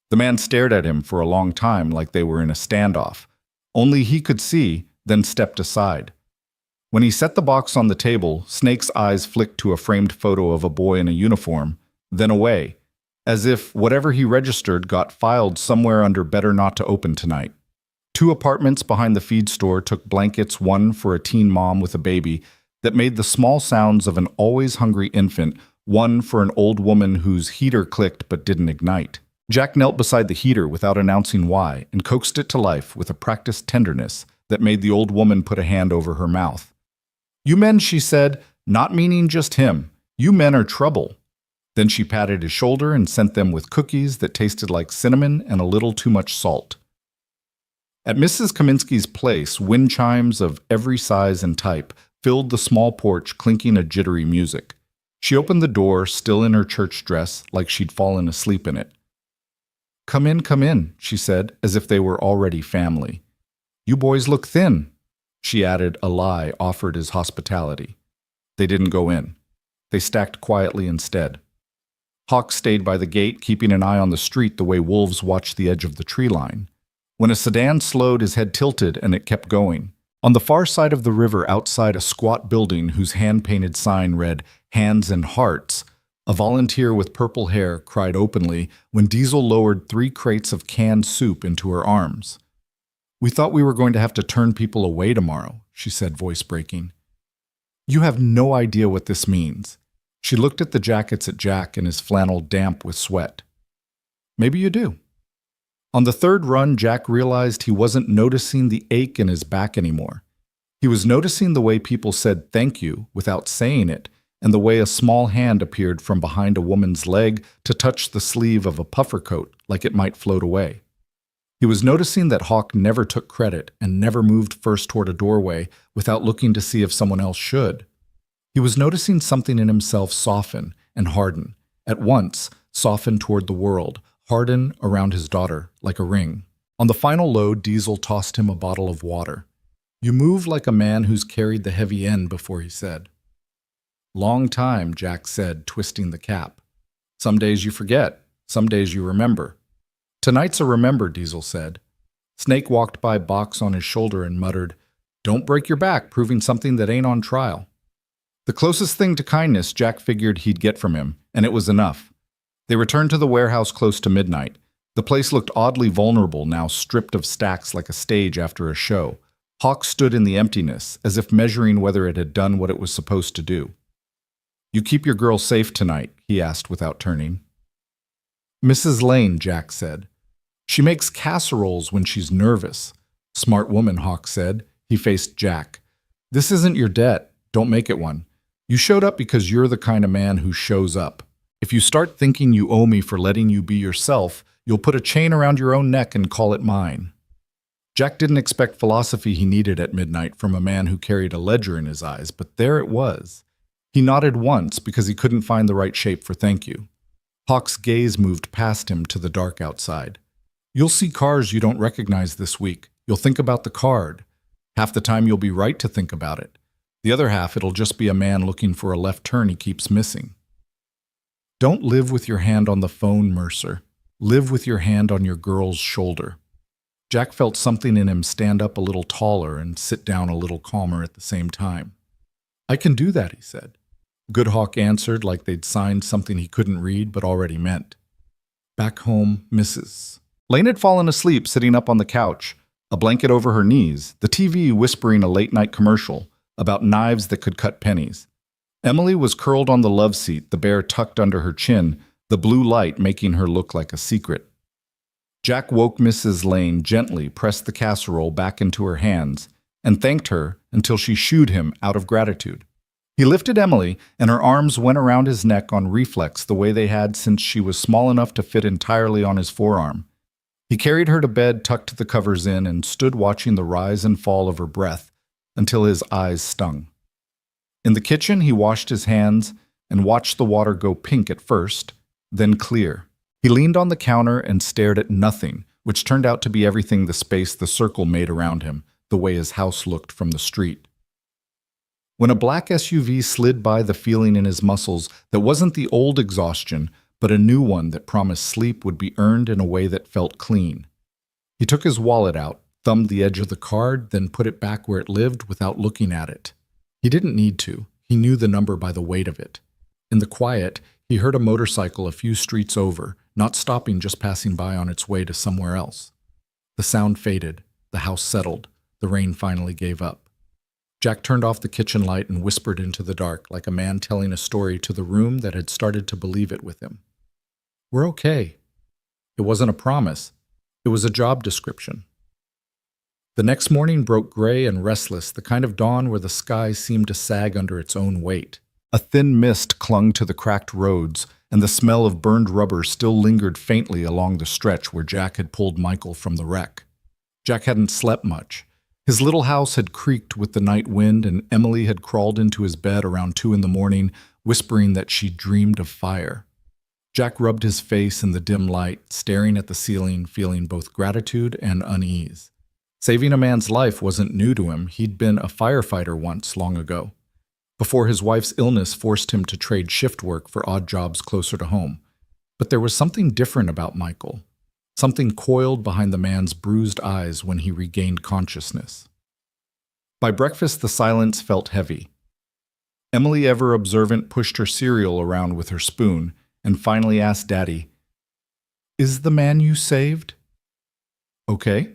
The man stared at him for a long time like they were in a standoff. Only he could see, then stepped aside. When he set the box on the table, Snake's eyes flicked to a framed photo of a boy in a uniform, then away, as if whatever he registered got filed somewhere under better not to open tonight. 2 apartments behind the feed store took blankets, one for a teen mom with a baby that made the small sounds of an always hungry infant, one for an old woman whose heater clicked but didn't ignite. Jack knelt beside the heater without announcing why and coaxed it to life with a practiced tenderness that made the old woman put a hand over her mouth. You men, she said, not meaning just him. You men are trouble. Then she patted his shoulder and sent them with cookies that tasted like cinnamon and a little too much salt. At Mrs. Kaminsky's place, wind chimes of every size and type filled the small porch, clinking a jittery music. She opened the door, still in her church dress, like she'd fallen asleep in it. Come in, she said, as if they were already family. You boys look thin, she added, a lie offered as hospitality. They didn't go in. They stacked quietly instead. Hawk stayed by the gate, keeping an eye on the street the way wolves watch the edge of the tree line. When a sedan slowed, his head tilted and it kept going. On the far side of the river, outside a squat building whose hand-painted sign read, Hands and Hearts, a volunteer with purple hair cried openly when Diesel lowered 3 crates of canned soup into her arms. We thought we were going to have to turn people away tomorrow, she said, voice breaking. You have no idea what this means. She looked at the jackets at Jack and his flannel damp with sweat. Maybe you do. On the 3rd run, Jack realized he wasn't noticing the ache in his back anymore. He was noticing the way people said thank you without saying it, and the way a small hand appeared from behind a woman's leg to touch the sleeve of a puffer coat like it might float away. He was noticing that Hawk never took credit and never moved first toward a doorway without looking to see if someone else should. He was noticing something in himself soften and harden, at once soften toward the world, harden around his daughter like a ring. On the final load, Diesel tossed him a bottle of water. You move like a man who's carried the heavy end before, he said. Long time, Jack said, twisting the cap. Some days you forget, some days you remember. Tonight's a remember, Diesel said. Snake walked by, box on his shoulder, and muttered, Don't break your back proving something that ain't on trial. The closest thing to kindness Jack figured he'd get from him, and it was enough. They returned to the warehouse close to midnight. The place looked oddly vulnerable, now stripped of stacks like a stage after a show. Hawk stood in the emptiness, as if measuring whether it had done what it was supposed to do. You keep your girl safe tonight, he asked without turning. Mrs. Lane, Jack said. She makes casseroles when she's nervous. Smart woman, Hawk said. He faced Jack. This isn't your debt. Don't make it one. You showed up because you're the kind of man who shows up. If you start thinking you owe me for letting you be yourself, you'll put a chain around your own neck and call it mine. Jack didn't expect philosophy he needed at midnight from a man who carried a ledger in his eyes, but there it was. He nodded once because he couldn't find the right shape for thank you. Hawk's gaze moved past him to the dark outside. You'll see cars you don't recognize this week. You'll think about the card. Half the time you'll be right to think about it. The other half it'll just be a man looking for a left turn he keeps missing. Don't live with your hand on the phone, Mercer. Live with your hand on your girl's shoulder. Jack felt something in him stand up a little taller and sit down a little calmer at the same time. I can do that, he said. Goodhawk answered like they'd signed something he couldn't read but already meant. Back home, Mrs. Lane had fallen asleep sitting up on the couch, a blanket over her knees, the TV whispering a late-night commercial about knives that could cut pennies. Emily was curled on the love seat, the bear tucked under her chin, the blue light making her look like a secret. Jack woke Mrs. Lane gently, pressed the casserole back into her hands, and thanked her until she shooed him out of gratitude. He lifted Emily, and her arms went around his neck on reflex the way they had since she was small enough to fit entirely on his forearm. He carried her to bed, tucked the covers in, and stood watching the rise and fall of her breath until his eyes stung. In the kitchen, he washed his hands and watched the water go pink at first, then clear. He leaned on the counter and stared at nothing, which turned out to be everything the space the circle made around him, the way his house looked from the street. When a black SUV slid by, the feeling in his muscles that wasn't the old exhaustion, but a new one that promised sleep would be earned in a way that felt clean. He took his wallet out, thumbed the edge of the card, then put it back where it lived without looking at it. He didn't need to. He knew the number by the weight of it. In the quiet, he heard a motorcycle a few streets over, not stopping, just passing by on its way to somewhere else. The sound faded. The house settled. The rain finally gave up. Jack turned off the kitchen light and whispered into the dark, like a man telling a story to the room that had started to believe it with him. "We're okay." It wasn't a promise. It was a job description. The next morning broke gray and restless, the kind of dawn where the sky seemed to sag under its own weight. A thin mist clung to the cracked roads, and the smell of burned rubber still lingered faintly along the stretch where Jack had pulled Michael from the wreck. Jack hadn't slept much. His little house had creaked with the night wind, and Emily had crawled into his bed around 2 a.m, whispering that she dreamed of fire. Jack rubbed his face in the dim light, staring at the ceiling, feeling both gratitude and unease. Saving a man's life wasn't new to him. He'd been a firefighter once, long ago, before his wife's illness forced him to trade shift work for odd jobs closer to home. But there was something different about Michael. Something coiled behind the man's bruised eyes when he regained consciousness. By breakfast, the silence felt heavy. Emily, ever observant, pushed her cereal around with her spoon and finally asked Daddy, "Is the man you saved okay?"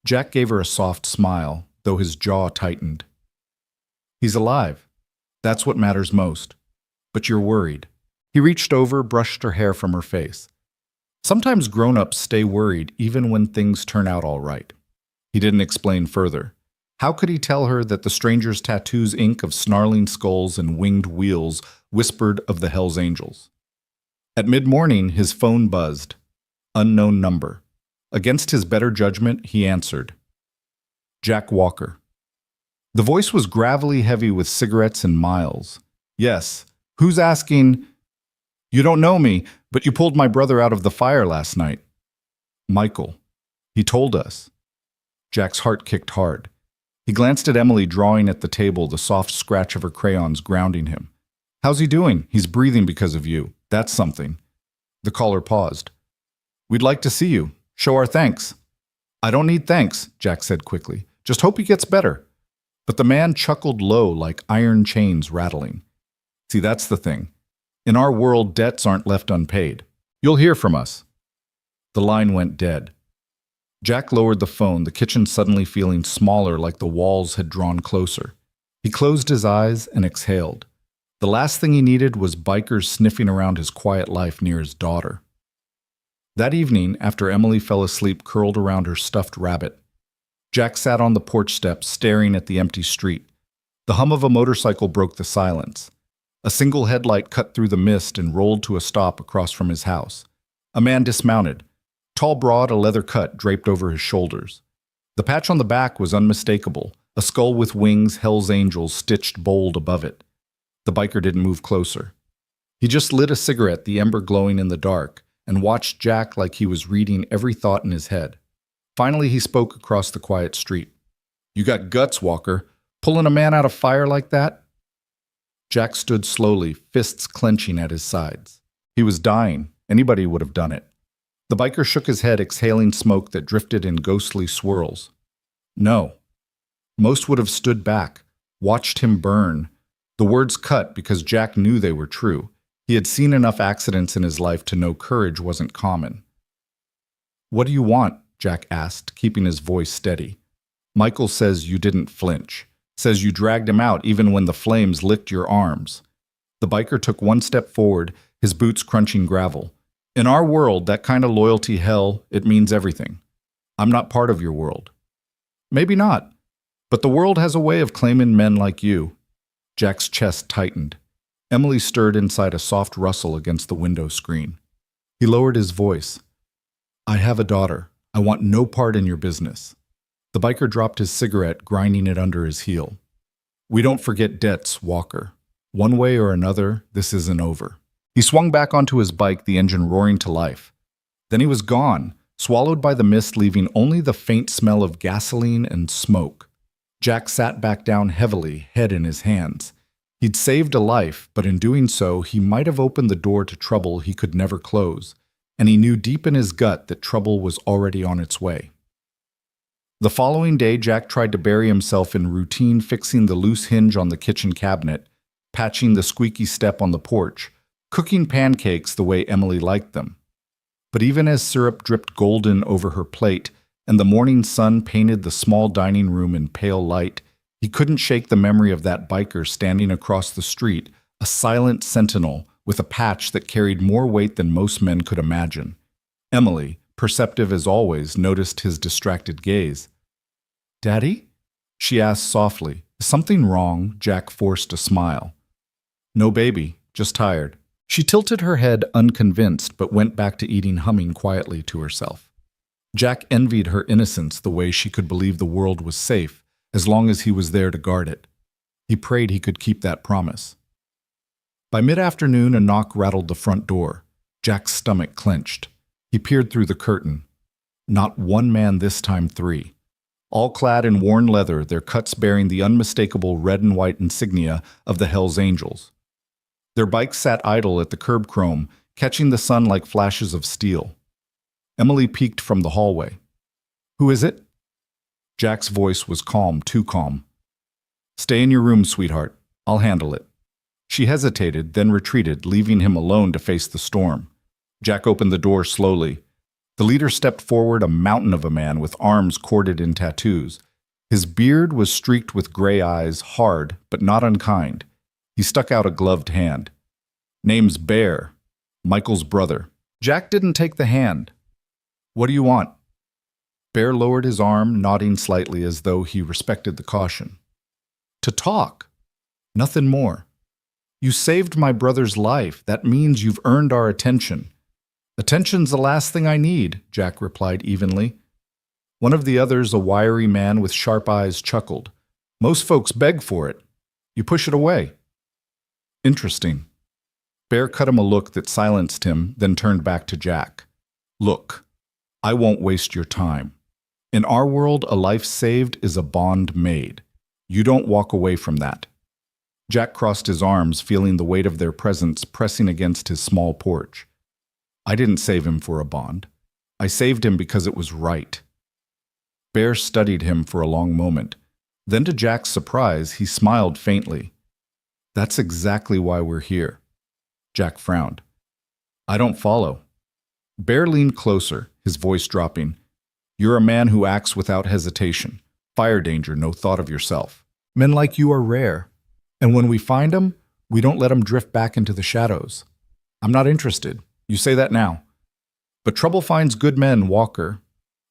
Jack gave her a soft smile, though his jaw tightened. "He's alive. That's what matters most. But you're worried." He reached over, brushed her hair from her face. Sometimes grown-ups stay worried even when things turn out all right. He didn't explain further. How could he tell her that the stranger's tattoos ink of snarling skulls and winged wheels whispered of the Hells Angels? At mid-morning, his phone buzzed. Unknown number. Against his better judgment, he answered. Jack Walker. The voice was gravelly heavy with cigarettes and miles. "Yes. Who's asking?" "You don't know me, but you pulled my brother out of the fire last night." "Michael. He told us." Jack's heart kicked hard. He glanced at Emily, drawing at the table, the soft scratch of her crayons grounding him. "How's he doing? He's breathing because of you. That's something." The caller paused. "We'd like to see you. Show our thanks." "I don't need thanks," Jack said quickly. "Just hope he gets better." But the man chuckled low, like iron chains rattling. "See, that's the thing. In our world, debts aren't left unpaid. You'll hear from us." The line went dead. Jack lowered the phone, the kitchen suddenly feeling smaller, like the walls had drawn closer. He closed his eyes and exhaled. The last thing he needed was bikers sniffing around his quiet life near his daughter. That evening, after Emily fell asleep curled around her stuffed rabbit, Jack sat on the porch steps staring at the empty street. The hum of a motorcycle broke the silence. A single headlight cut through the mist and rolled to a stop across from his house. A man dismounted. Tall, broad, a leather cut draped over his shoulders. The patch on the back was unmistakable, a skull with wings, Hell's Angels stitched bold above it. The biker didn't move closer. He just lit a cigarette, the ember glowing in the dark, and watched Jack like he was reading every thought in his head. Finally, he spoke across the quiet street. "You got guts, Walker. Pulling a man out of fire like that?" Jack stood slowly, fists clenching at his sides. He was dying. Anybody would have done it. The biker shook his head, exhaling smoke that drifted in ghostly swirls. "No." Most would have stood back, watched him burn, The words cut because Jack knew they were true. He had seen enough accidents in his life to know courage wasn't common. "What do you want?" Jack asked, keeping his voice steady. "Michael says you didn't flinch. Says you dragged him out even when the flames licked your arms." The biker took one step forward, his boots crunching gravel. "In our world, that kind of loyalty, hell, it means everything. I'm not part of your world." "Maybe not, but the world has a way of claiming men like you." Jack's chest tightened. Emily stirred inside a soft rustle against the window screen. He lowered his voice. "I have a daughter. I want no part in your business." The biker dropped his cigarette, grinding it under his heel. "We don't forget debts, Walker. One way or another, this isn't over." He swung back onto his bike, the engine roaring to life. Then he was gone, swallowed by the mist, leaving only the faint smell of gasoline and smoke. Jack sat back down heavily, head in his hands. He'd saved a life, but in doing so, he might have opened the door to trouble he could never close, and he knew deep in his gut that trouble was already on its way. The following day, Jack tried to bury himself in routine, fixing the loose hinge on the kitchen cabinet, patching the squeaky step on the porch, cooking pancakes the way Emily liked them. But even as syrup dripped golden over her plate and the morning sun painted the small dining room in pale light, he couldn't shake the memory of that biker standing across the street, a silent sentinel with a patch that carried more weight than most men could imagine. Emily, perceptive as always, noticed his distracted gaze. "Daddy?" she asked softly. "Is something wrong?" Jack forced a smile. "No, baby, just tired." She tilted her head unconvinced, but went back to eating, humming quietly to herself. Jack envied her innocence, the way she could believe the world was safe, as long as he was there to guard it. He prayed he could keep that promise. By mid-afternoon, a knock rattled the front door. Jack's stomach clenched. He peered through the curtain. Not one man this time, three. All clad in worn leather, their cuts bearing the unmistakable red and white insignia of the Hells Angels. Their bikes sat idle at the curb chrome, catching the sun like flashes of steel. Emily peeked from the hallway. "Who is it?" Jack's voice was calm, too calm. "Stay in your room, sweetheart. I'll handle it." She hesitated, then retreated, leaving him alone to face the storm. Jack opened the door slowly. The leader stepped forward, a mountain of a man with arms corded in tattoos. His beard was streaked with gray eyes, hard but not unkind. He stuck out a gloved hand. "Name's Bear, Michael's brother." Jack didn't take the hand. "What do you want?" Bear lowered his arm, nodding slightly as though he respected the caution. "To talk. Nothing more. You saved my brother's life. That means you've earned our attention." "Attention's the last thing I need," Jack replied evenly. One of the others, a wiry man with sharp eyes, chuckled. "Most folks beg for it. You push it away." "Interesting." Bear cut him a look that silenced him, then turned back to Jack. "Look, I won't waste your time. In our world, a life saved is a bond made. You don't walk away from that." Jack crossed his arms, feeling the weight of their presence pressing against his small porch. "I didn't save him for a bond. I saved him because it was right." Bear studied him for a long moment. Then, to Jack's surprise, he smiled faintly. "That's exactly why we're here." Jack frowned. "I don't follow." Bear leaned closer, his voice dropping. "You're a man who acts without hesitation. Fire danger, no thought of yourself. Men like you are rare. And when we find them, we don't let them drift back into the shadows. I'm not interested. You say that now. But trouble finds good men, Walker.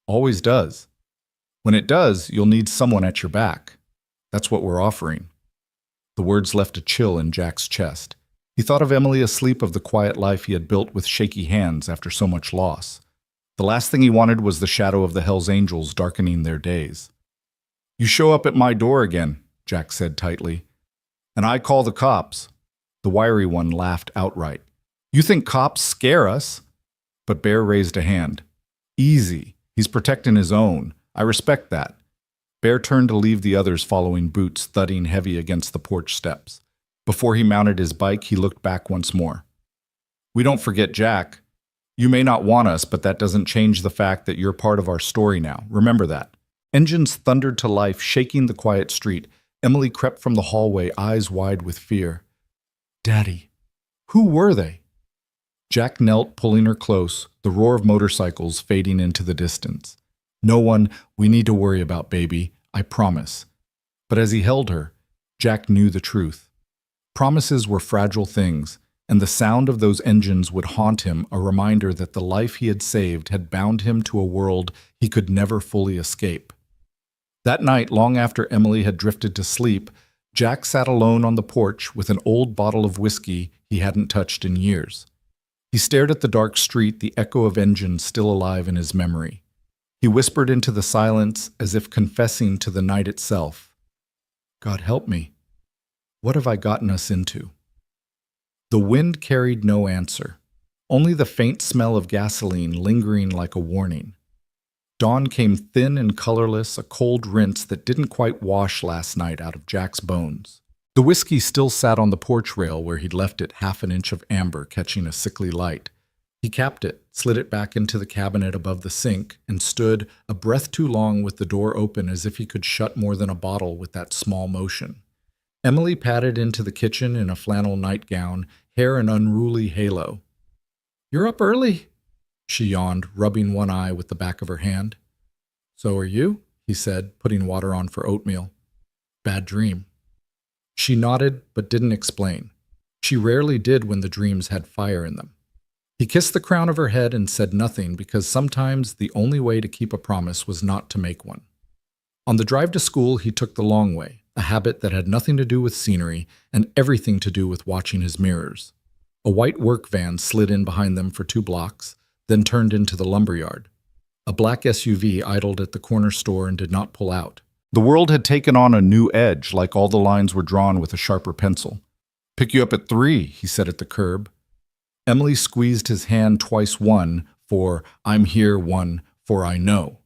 Always does. When it does, you'll need someone at your back. That's what we're offering." The words left a chill in Jack's chest. He thought of Emily asleep, of the quiet life he had built with shaky hands after so much loss. The last thing he wanted was the shadow of the Hells Angels darkening their days. "You show up at my door again," Jack said tightly. "And I call the cops." The wiry one laughed outright. "You think cops scare us?" But Bear raised a hand. "Easy. He's protecting his own. I respect that." Bear turned to leave the others following, boots thudding heavy against the porch steps. Before he mounted his bike, he looked back once more. "We don't forget Jack. You may not want us, but that doesn't change the fact that you're part of our story now. Remember that." Engines thundered to life, shaking the quiet street. Emily crept from the hallway, eyes wide with fear. Daddy, who were they? Jack knelt, pulling her close, the roar of motorcycles fading into the distance. No one we need to worry about, baby, I promise. But as he held her, Jack knew the truth. Promises were fragile things, and the sound of those engines would haunt him, a reminder that the life he had saved had bound him to a world he could never fully escape. That night, long after Emily had drifted to sleep, Jack sat alone on the porch with an old bottle of whiskey he hadn't touched in years. He stared at the dark street, the echo of engines still alive in his memory. He whispered into the silence as if confessing to the night itself. God help me. What have I gotten us into? The wind carried no answer, only the faint smell of gasoline lingering like a warning. Dawn came thin and colorless, a cold rinse that didn't quite wash last night out of Jack's bones. The whiskey still sat on the porch rail where he'd left it, half an inch of amber catching a sickly light. He capped it, slid it back into the cabinet above the sink, and stood, a breath too long with the door open as if he could shut more than a bottle with that small motion. Emily padded into the kitchen in a flannel nightgown, hair an unruly halo. You're up early, she yawned, rubbing one eye with the back of her hand. So are you, he said, putting water on for oatmeal. Bad dream. She nodded, but didn't explain. She rarely did when the dreams had fire in them. He kissed the crown of her head and said nothing because sometimes the only way to keep a promise was not to make one. On the drive to school, he took the long way, a habit that had nothing to do with scenery and everything to do with watching his mirrors. A white work van slid in behind them for 2 blocks, then turned into the lumberyard. A black SUV idled at the corner store and did not pull out. The world had taken on a new edge, like all the lines were drawn with a sharper pencil. Pick you up at 3, he said at the curb. Emily squeezed his hand twice, one for I'm here, one for I know.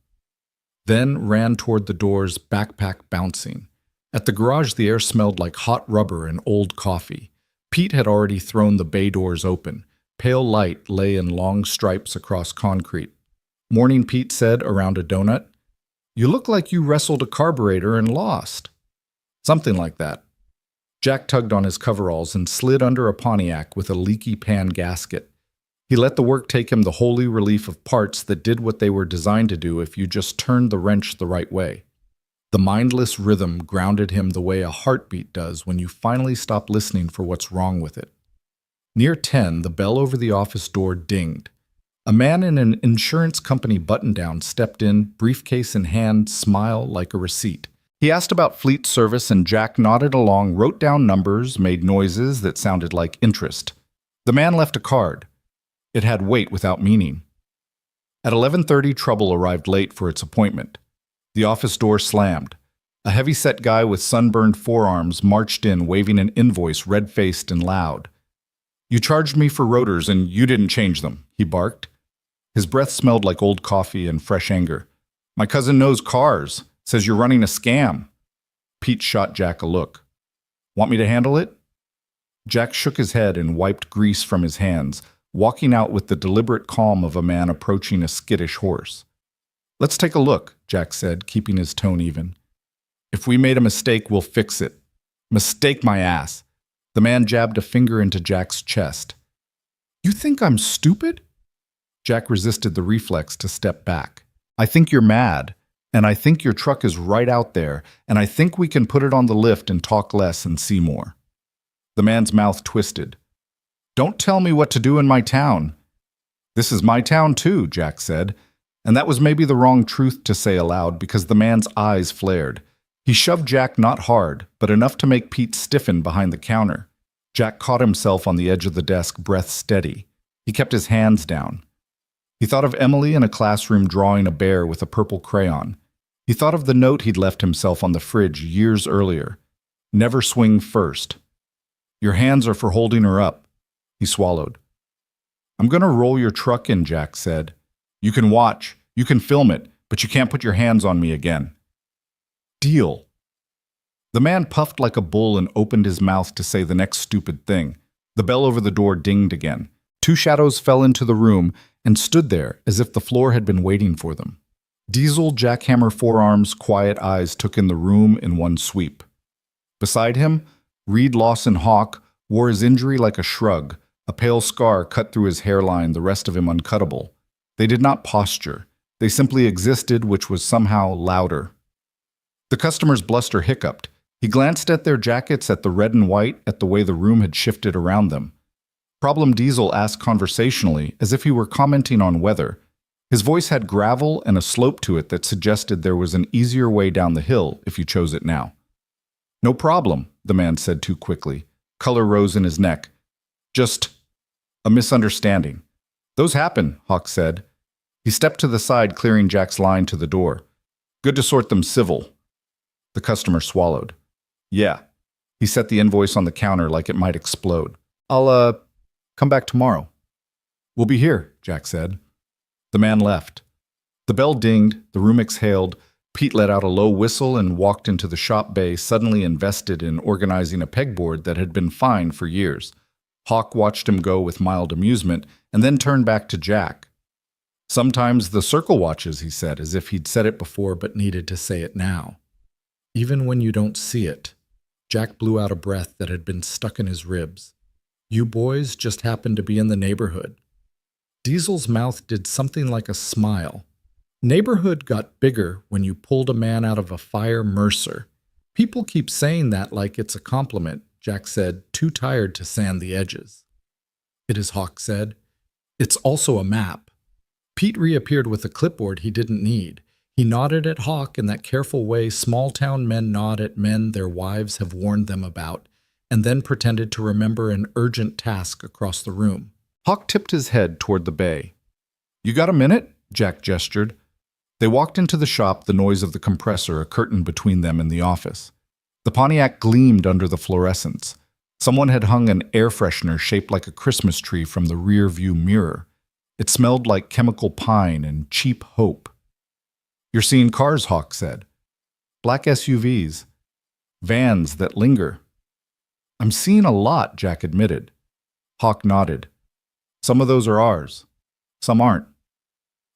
Then ran toward the doors, backpack bouncing. At the garage, the air smelled like hot rubber and old coffee. Pete had already thrown the bay doors open. Pale light lay in long stripes across concrete. Morning, Pete said around a donut. You look like you wrestled a carburetor and lost. Something like that. Jack tugged on his coveralls and slid under a Pontiac with a leaky pan gasket. He let the work take him the holy relief of parts that did what they were designed to do if you just turned the wrench the right way. The mindless rhythm grounded him the way a heartbeat does when you finally stop listening for what's wrong with it. Near 10, the bell over the office door dinged. A man in an insurance company button-down stepped in, briefcase in hand, smile like a receipt. He asked about fleet service and Jack nodded along, wrote down numbers, made noises that sounded like interest. The man left a card. It had weight without meaning. At 11:30, Trouble arrived late for its appointment. The office door slammed. A heavy-set guy with sunburned forearms marched in, waving an invoice, red-faced and loud. You charged me for rotors and you didn't change them, he barked. His breath smelled like old coffee and fresh anger. My cousin knows cars. Says you're running a scam. Pete shot Jack a look. Want me to handle it? Jack shook his head and wiped grease from his hands, walking out with the deliberate calm of a man approaching a skittish horse. Let's take a look, Jack said, keeping his tone even. If we made a mistake, we'll fix it. Mistake my ass. The man jabbed a finger into Jack's chest. You think I'm stupid? Jack resisted the reflex to step back. I think you're mad. And I think your truck is right out there, and I think we can put it on the lift and talk less and see more. The man's mouth twisted. Don't tell me what to do in my town. This is my town too, Jack said, and that was maybe the wrong truth to say aloud because the man's eyes flared. He shoved Jack not hard, but enough to make Pete stiffen behind the counter. Jack caught himself on the edge of the desk, breath steady. He kept his hands down. He thought of Emily in a classroom drawing a bear with a purple crayon. He thought of the note he'd left himself on the fridge years earlier. Never swing first. Your hands are for holding her up. He swallowed. I'm going to roll your truck in, Jack said. You can watch, you can film it, but you can't put your hands on me again. Deal. The man puffed like a bull and opened his mouth to say the next stupid thing. The bell over the door dinged again. 2 shadows fell into the room and stood there as if the floor had been waiting for them. Diesel, jackhammer forearms, quiet eyes took in the room in one sweep. Beside him, Reed Lawson Hawk wore his injury like a shrug, a pale scar cut through his hairline, the rest of him uncuttable. They did not posture. They simply existed, which was somehow louder. The customer's bluster hiccuped. He glanced at their jackets, at the red and white, at the way the room had shifted around them. Problem Diesel asked conversationally, as if he were commenting on weather. His voice had gravel and a slope to it that suggested there was an easier way down the hill if you chose it now. No problem, the man said too quickly. Color rose in his neck. Just a misunderstanding. Those happen, Hawk said. He stepped to the side, clearing Jack's line to the door. Good to sort them civil. The customer swallowed. Yeah. He set the invoice on the counter like it might explode. I'll, come back tomorrow. We'll be here, Jack said. The man left. The bell dinged, the room exhaled. Pete let out a low whistle and walked into the shop bay, suddenly invested in organizing a pegboard that had been fine for years. Hawk watched him go with mild amusement and then turned back to Jack. Sometimes the circle watches, he said, as if he'd said it before but needed to say it now. Even when you don't see it. Jack blew out a breath that had been stuck in his ribs. You boys just happened to be in the neighborhood. Diesel's mouth did something like a smile. Neighborhood got bigger when you pulled a man out of a fire Mercer. People keep saying that like it's a compliment, Jack said, too tired to sand the edges. It is, Hawk said. It's also a map. Pete reappeared with a clipboard he didn't need. He nodded at Hawk in that careful way small-town men nod at men their wives have warned them about, and then pretended to remember an urgent task across the room. Hawk tipped his head toward the bay. You got a minute? Jack gestured. They walked into the shop, the noise of the compressor a curtain between them and the office. The Pontiac gleamed under the fluorescence. Someone had hung an air freshener shaped like a Christmas tree from the rear view mirror. It smelled like chemical pine and cheap hope. You're seeing cars, Hawk said. Black SUVs. Vans that linger. I'm seeing a lot, Jack admitted. Hawk nodded. Some of those are ours. Some aren't.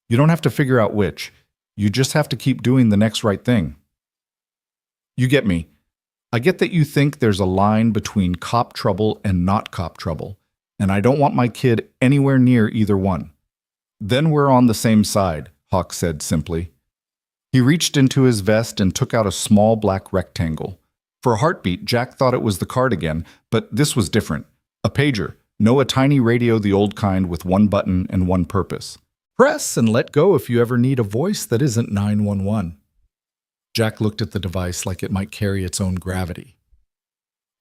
You don't have to figure out which. You just have to keep doing the next right thing. You get me. I get that you think there's a line between cop trouble and not cop trouble, and I don't want my kid anywhere near either one. Then we're on the same side, Hawk said simply. He reached into his vest and took out a small black rectangle. For a heartbeat, Jack thought it was the cardigan, but this was different. A pager. No, a tiny radio, the old kind, with one button and one purpose. Press and let go if you ever need a voice that isn't 911. Jack looked at the device like it might carry its own gravity.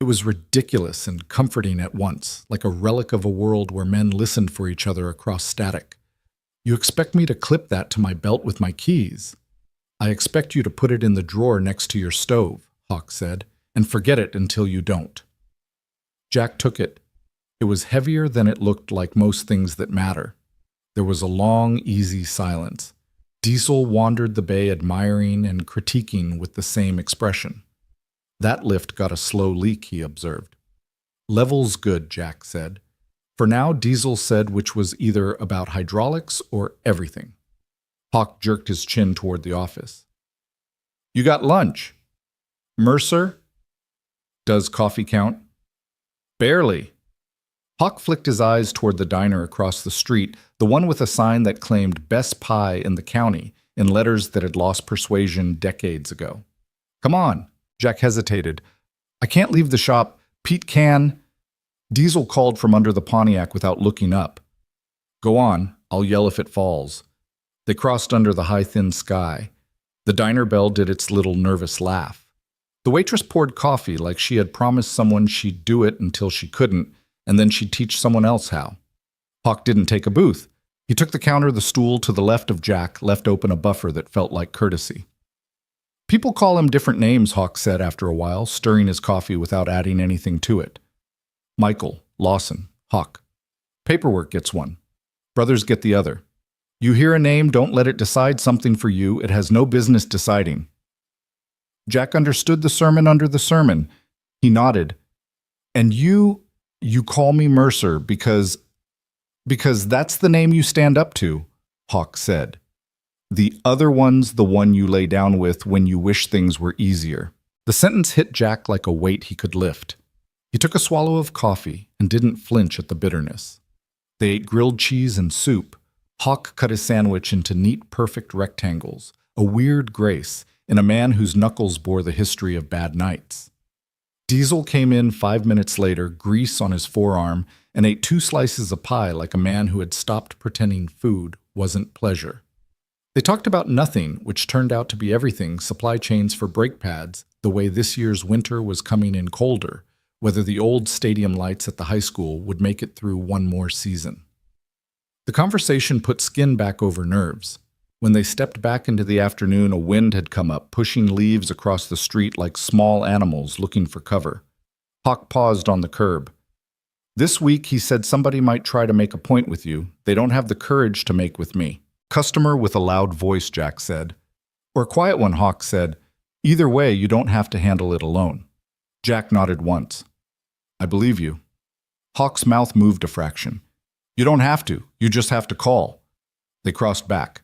It was ridiculous and comforting at once, like a relic of a world where men listened for each other across static. You expect me to clip that to my belt with my keys? I expect you to put it in the drawer next to your stove, Hawk said, and forget it until you don't. Jack took it. It was heavier than it looked, like most things that matter. There was a long, easy silence. Diesel wandered the bay, admiring and critiquing with the same expression. That lift got a slow leak, he observed. Level's good, Jack said. For now, Diesel said, which was either about hydraulics or everything. Hawk jerked his chin toward the office. You got lunch. Mercer? Does coffee count? Barely. Hawk flicked his eyes toward the diner across the street, the one with a sign that claimed Best Pie in the county, in letters that had lost persuasion decades ago. Come on, Jack hesitated. I can't leave the shop. Pete can. Diesel called from under the Pontiac without looking up. Go on, I'll yell if it falls. They crossed under the high, thin sky. The diner bell did its little nervous laugh. The waitress poured coffee like she had promised someone she'd do it until she couldn't, and then she'd teach someone else how. Hawk didn't take a booth. He took the counter, the stool to the left of Jack, left open a buffer that felt like courtesy. People call him different names, Hawk said after a while, stirring his coffee without adding anything to it. Michael, Lawson, Hawk. Paperwork gets one. Brothers get the other. You hear a name, don't let it decide something for you. It has no business deciding. Jack understood the sermon under the sermon. He nodded. And you call me Mercer because that's the name you stand up to, Hawk said. The other one's the one you lay down with when you wish things were easier. The sentence hit Jack like a weight he could lift. He took a swallow of coffee and didn't flinch at the bitterness. They ate grilled cheese and soup. Hawk cut his sandwich into neat, perfect rectangles, a weird grace in a man whose knuckles bore the history of bad nights. Diesel came in 5 minutes later, grease on his forearm, and ate 2 slices of pie like a man who had stopped pretending food wasn't pleasure. They talked about nothing, which turned out to be everything: supply chains for brake pads, the way this year's winter was coming in colder, whether the old stadium lights at the high school would make it through one more season. The conversation put skin back over nerves. When they stepped back into the afternoon, a wind had come up, pushing leaves across the street like small animals looking for cover. Hawk paused on the curb. "This week," he said, "somebody might try to make a point with you. They don't have the courage to make with me." "Customer with a loud voice," Jack said. "Or a quiet one," Hawk said. "Either way, you don't have to handle it alone." Jack nodded once. "I believe you." Hawk's mouth moved a fraction. "You don't have to. You just have to call." They crossed back.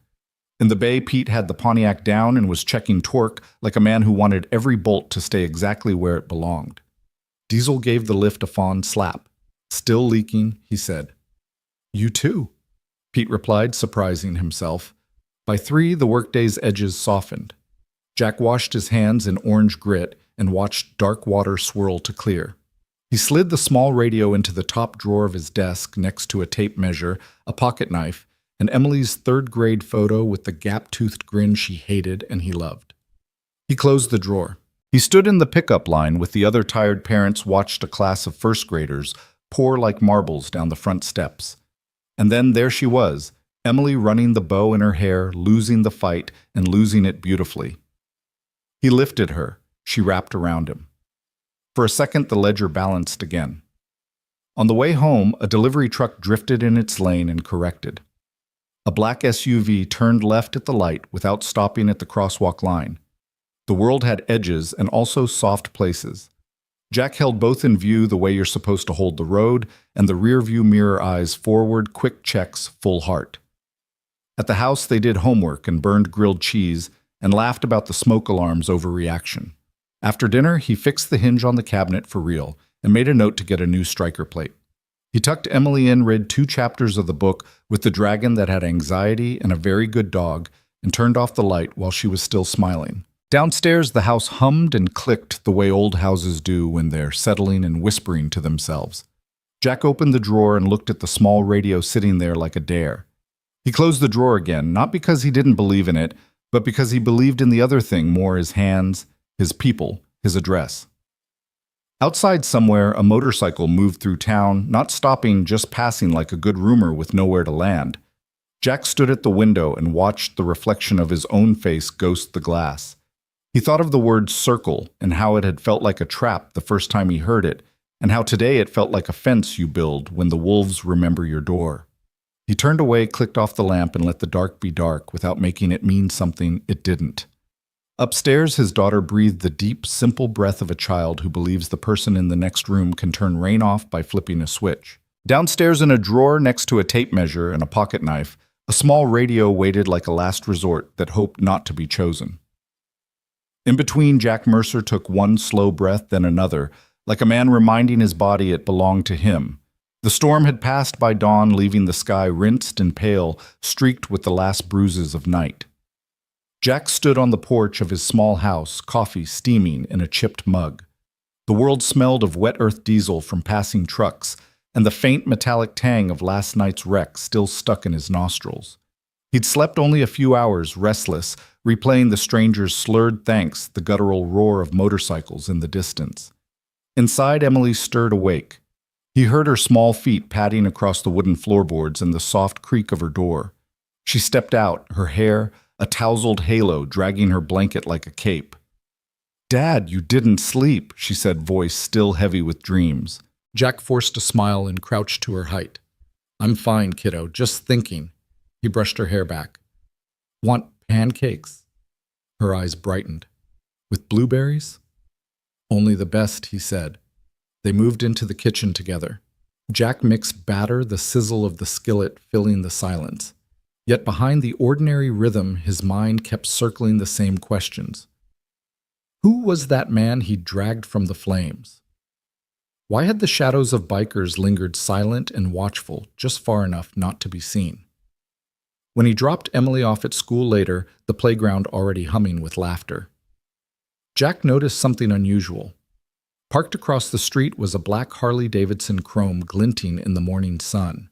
In the bay, Pete had the Pontiac down and was checking torque like a man who wanted every bolt to stay exactly where it belonged. Diesel gave the lift a fond slap. "Still leaking," he said. "You too," Pete replied, surprising himself. By 3, the workday's edges softened. Jack washed his hands in orange grit and watched dark water swirl to clear. He slid the small radio into the top drawer of his desk next to a tape measure, a pocket knife, and Emily's 3rd-grade photo with the gap-toothed grin she hated and he loved. He closed the drawer. He stood in the pickup line with the other tired parents, watched a class of 1st-graders pour like marbles down the front steps. And then there she was, Emily running the bow in her hair, losing the fight, and losing it beautifully. He lifted her. She wrapped around him. For a second, the ledger balanced again. On the way home, a delivery truck drifted in its lane and corrected. A black SUV turned left at the light without stopping at the crosswalk line. The world had edges and also soft places. Jack held both in view the way you're supposed to hold the road, and the rear-view mirror eyes forward, quick checks, full heart. At the house, they did homework and burned grilled cheese and laughed about the smoke alarm's overreaction. After dinner, he fixed the hinge on the cabinet for real and made a note to get a new striker plate. He tucked Emily in, read 2 chapters of the book with the dragon that had anxiety and a very good dog, and turned off the light while she was still smiling. Downstairs, the house hummed and clicked the way old houses do when they're settling and whispering to themselves. Jack opened the drawer and looked at the small radio sitting there like a dare. He closed the drawer again, not because he didn't believe in it, but because he believed in the other thing more: his hands, his people, his address. Outside somewhere, a motorcycle moved through town, not stopping, just passing like a good roomer with nowhere to land. Jack stood at the window and watched the reflection of his own face ghost the glass. He thought of the word circle and how it had felt like a trap the first time he heard it, and how today it felt like a fence you build when the wolves remember your door. He turned away, clicked off the lamp, and let the dark be dark without making it mean something it didn't. Upstairs, his daughter breathed the deep, simple breath of a child who believes the person in the next room can turn rain off by flipping a switch. Downstairs, in a drawer next to a tape measure and a pocket knife, a small radio waited like a last resort that hoped not to be chosen. In between, Jack Mercer took one slow breath, then another, like a man reminding his body it belonged to him. The storm had passed by dawn, leaving the sky rinsed and pale, streaked with the last bruises of night. Jack stood on the porch of his small house, coffee steaming in a chipped mug. The world smelled of wet earth diesel from passing trucks, and the faint metallic tang of last night's wreck still stuck in his nostrils. He'd slept only a few hours, restless, replaying the stranger's slurred thanks, the guttural roar of motorcycles in the distance. Inside, Emily stirred awake. He heard her small feet padding across the wooden floorboards and the soft creak of her door. She stepped out, her hair a tousled halo dragging her blanket like a cape. "Dad, you didn't sleep," she said, voice still heavy with dreams. Jack forced a smile and crouched to her height. "I'm fine, kiddo, just thinking." He brushed her hair back. "Want pancakes?" Her eyes brightened. "With blueberries?" "Only the best," he said. They moved into the kitchen together. Jack mixed batter, the sizzle of the skillet filling the silence. Yet behind the ordinary rhythm, his mind kept circling the same questions. Who was that man he'd dragged from the flames? Why had the shadows of bikers lingered silent and watchful just far enough not to be seen? When he dropped Emily off at school later, the playground already humming with laughter. Jack noticed something unusual. Parked across the street was a black Harley-Davidson Chrome glinting in the morning sun.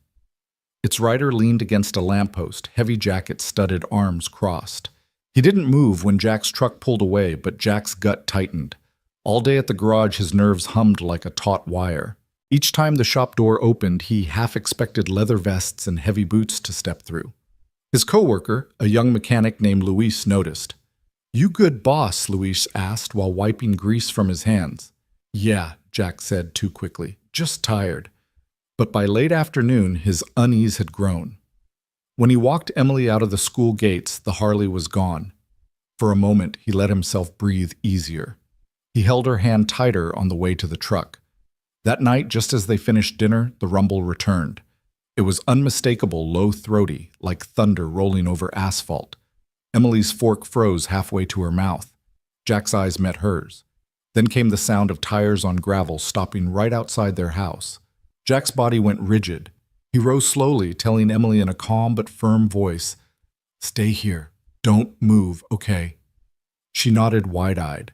Its rider leaned against a lamppost, heavy jacket studded, arms crossed. He didn't move when Jack's truck pulled away, but Jack's gut tightened. All day at the garage, his nerves hummed like a taut wire. Each time the shop door opened, he half expected leather vests and heavy boots to step through. His coworker, a young mechanic named Luis, noticed. "You good boss?" Luis asked while wiping grease from his hands. "Yeah," Jack said too quickly. "Just tired." But by late afternoon, his unease had grown. When he walked Emily out of the school gates, the Harley was gone. For a moment, he let himself breathe easier. He held her hand tighter on the way to the truck. That night, just as they finished dinner, the rumble returned. It was unmistakable, low-throaty, like thunder rolling over asphalt. Emily's fork froze halfway to her mouth. Jack's eyes met hers. Then came the sound of tires on gravel stopping right outside their house. Jack's body went rigid. He rose slowly, telling Emily in a calm but firm voice, "Stay here. Don't move, okay?" She nodded wide-eyed.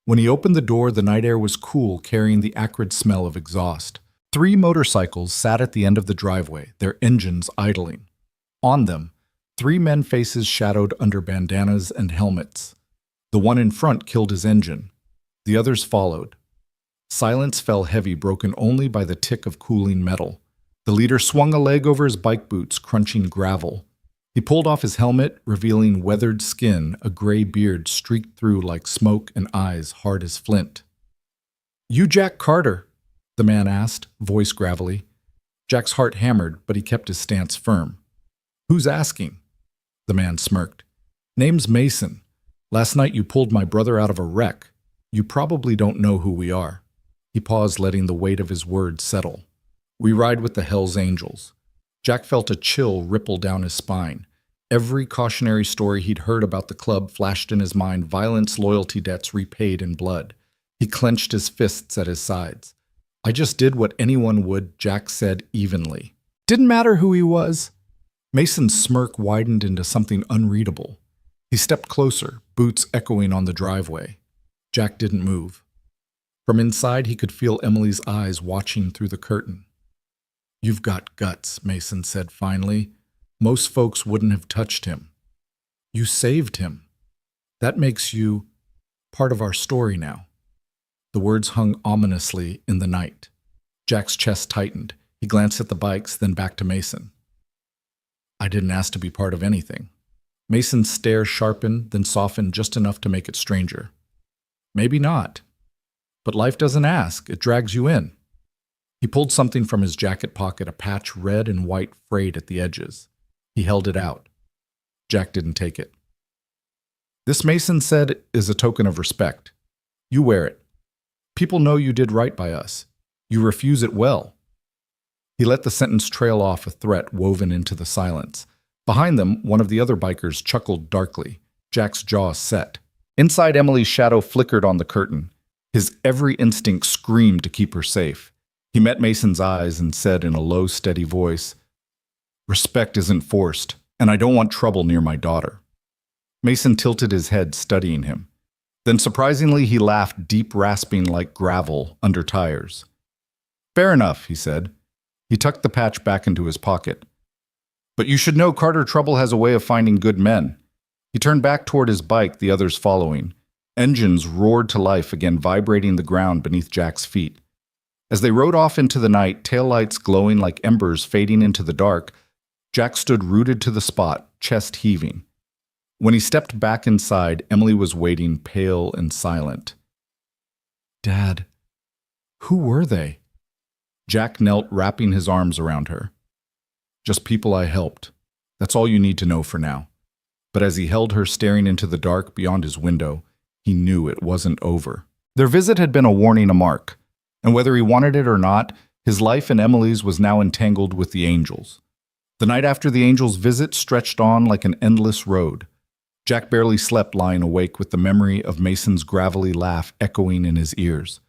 When he opened the door, the night air was cool, carrying the acrid smell of exhaust. 3 motorcycles sat at the end of the driveway, their engines idling. On them, 3 men faces shadowed under bandanas and helmets. The one in front killed his engine. The others followed. Silence fell heavy, broken only by the tick of cooling metal. The leader swung a leg over his bike boots, crunching gravel. He pulled off his helmet, revealing weathered skin, a gray beard streaked through like smoke, and eyes hard as flint. "You Jack Carter?" the man asked, voice gravelly. Jack's heart hammered, but he kept his stance firm. "Who's asking?" The man smirked. "Name's Mason. Last night you pulled my brother out of a wreck. You probably don't know who we are." He paused, letting the weight of his words settle. "We ride with the Hells Angels." Jack felt a chill ripple down his spine. Every cautionary story he'd heard about the club flashed in his mind, violence, loyalty debts repaid in blood. He clenched his fists at his sides. "I just did what anyone would," Jack said evenly. "Didn't matter who he was." Mason's smirk widened into something unreadable. He stepped closer, boots echoing on the driveway. Jack didn't move. From inside, he could feel Emily's eyes watching through the curtain. "You've got guts," Mason said finally. "Most folks wouldn't have touched him. You saved him. That makes you part of our story now." The words hung ominously in the night. Jack's chest tightened. He glanced at the bikes, then back to Mason. "I didn't ask to be part of anything." Mason's stare sharpened, then softened just enough to make it stranger. "Maybe not. But life doesn't ask. It drags you in." He pulled something from his jacket pocket, a patch red and white frayed at the edges. He held it out. Jack didn't take it. "This," Mason said, "is a token of respect. You wear it. People know you did right by us. You refuse it well." He let the sentence trail off, a threat woven into the silence. Behind them, one of the other bikers chuckled darkly. Jack's jaw set. Inside, Emily's shadow flickered on the curtain. His every instinct screamed to keep her safe. He met Mason's eyes and said in a low, steady voice, "Respect isn't forced, and I don't want trouble near my daughter." Mason tilted his head, studying him. Then surprisingly, he laughed, deep rasping like gravel under tires. "Fair enough," he said. He tucked the patch back into his pocket. "But you should know Carter Trouble has a way of finding good men." He turned back toward his bike, the others following. Engines roared to life again, vibrating the ground beneath Jack's feet. As they rode off into the night, taillights glowing like embers fading into the dark, Jack stood rooted to the spot, chest heaving. When he stepped back inside, Emily was waiting, pale and silent. "Dad, who were they?" Jack knelt, wrapping his arms around her. "Just people I helped. That's all you need to know for now." But as he held her staring into the dark beyond his window, he knew it wasn't over. Their visit had been a warning, a mark. And whether he wanted it or not, his life and Emily's was now entangled with the Angels. The night after the Angels' visit stretched on like an endless road. Jack barely slept lying awake with the memory of Mason's gravelly laugh echoing in his ears.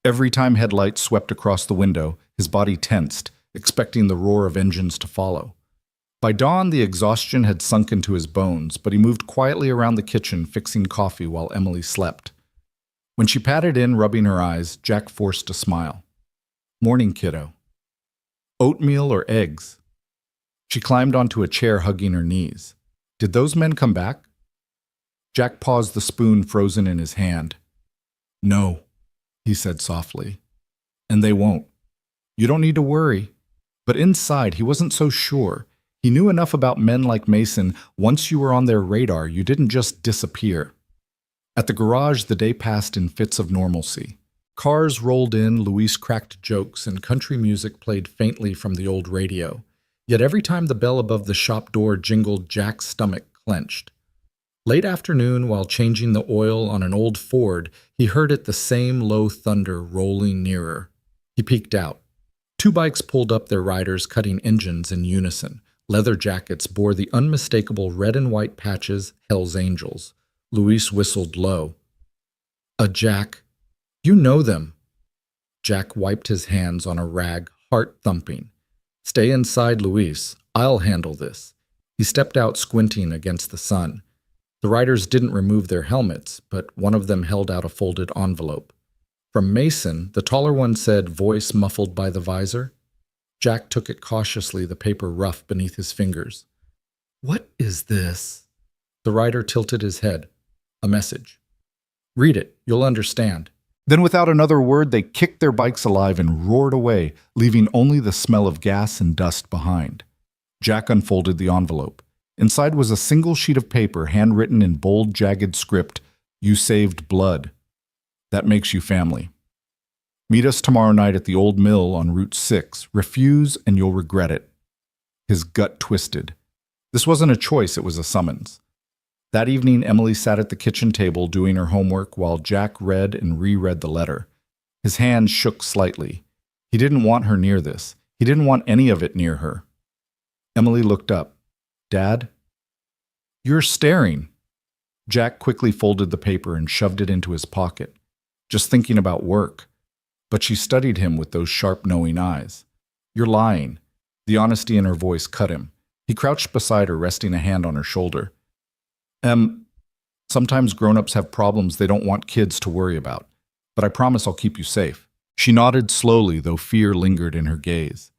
Every time headlights swept across the window, his body tensed, expecting the roar of engines to follow. By dawn, the exhaustion had sunk into his bones, but he moved quietly around the kitchen fixing coffee while Emily slept. When she patted in, rubbing her eyes, Jack forced a smile. "Morning, kiddo." "Oatmeal or eggs?" She climbed onto a chair, hugging her knees. "Did those men come back?" Jack paused, the spoon frozen in his hand. "No," he said softly. "And they won't. You don't need to worry." But inside, he wasn't so sure. He knew enough about men like Mason. Once you were on their radar, you didn't just disappear. At the garage, the day passed in fits of normalcy. Cars rolled in, Luis cracked jokes, and country music played faintly from the old radio. Yet every time the bell above the shop door jingled, Jack's stomach clenched. Late afternoon, while changing the oil on an old Ford, he heard it, the same low thunder rolling nearer. He peeked out. Two bikes pulled up, their riders cutting engines in unison. Leather jackets bore the unmistakable red and white patches, Hell's Angels. Luis whistled low. Jack, you know them." Jack wiped his hands on a rag, heart thumping. "Stay inside, Luis. I'll handle this." He stepped out, squinting against the sun. The riders didn't remove their helmets, but one of them held out a folded envelope. From Mason, the taller one said, voice muffled by the visor. Jack took it cautiously, the paper rough beneath his fingers. "What is this?" The rider tilted his head. "A message." "Read it. You'll understand." Then without another word, they kicked their bikes alive and roared away, leaving only the smell of gas and dust behind. Jack unfolded the envelope. Inside was a single sheet of paper, handwritten in bold, jagged script. "You saved blood. That makes you family. Meet us tomorrow night at the old mill on Route 6. Refuse and you'll regret it." His gut twisted. This wasn't a choice, it was a summons. That evening, Emily sat at the kitchen table doing her homework while Jack read and reread the letter. His hand shook slightly. He didn't want her near this. He didn't want any of it near her. Emily looked up. "Dad?" "You're staring." Jack quickly folded the paper and shoved it into his pocket. "Just thinking about work." But she studied him with those sharp, knowing eyes. "You're lying." The honesty in her voice cut him. He crouched beside her, resting a hand on her shoulder. Sometimes grown-ups have problems they don't want kids to worry about. But I promise I'll keep you safe." She nodded slowly, though fear lingered in her gaze.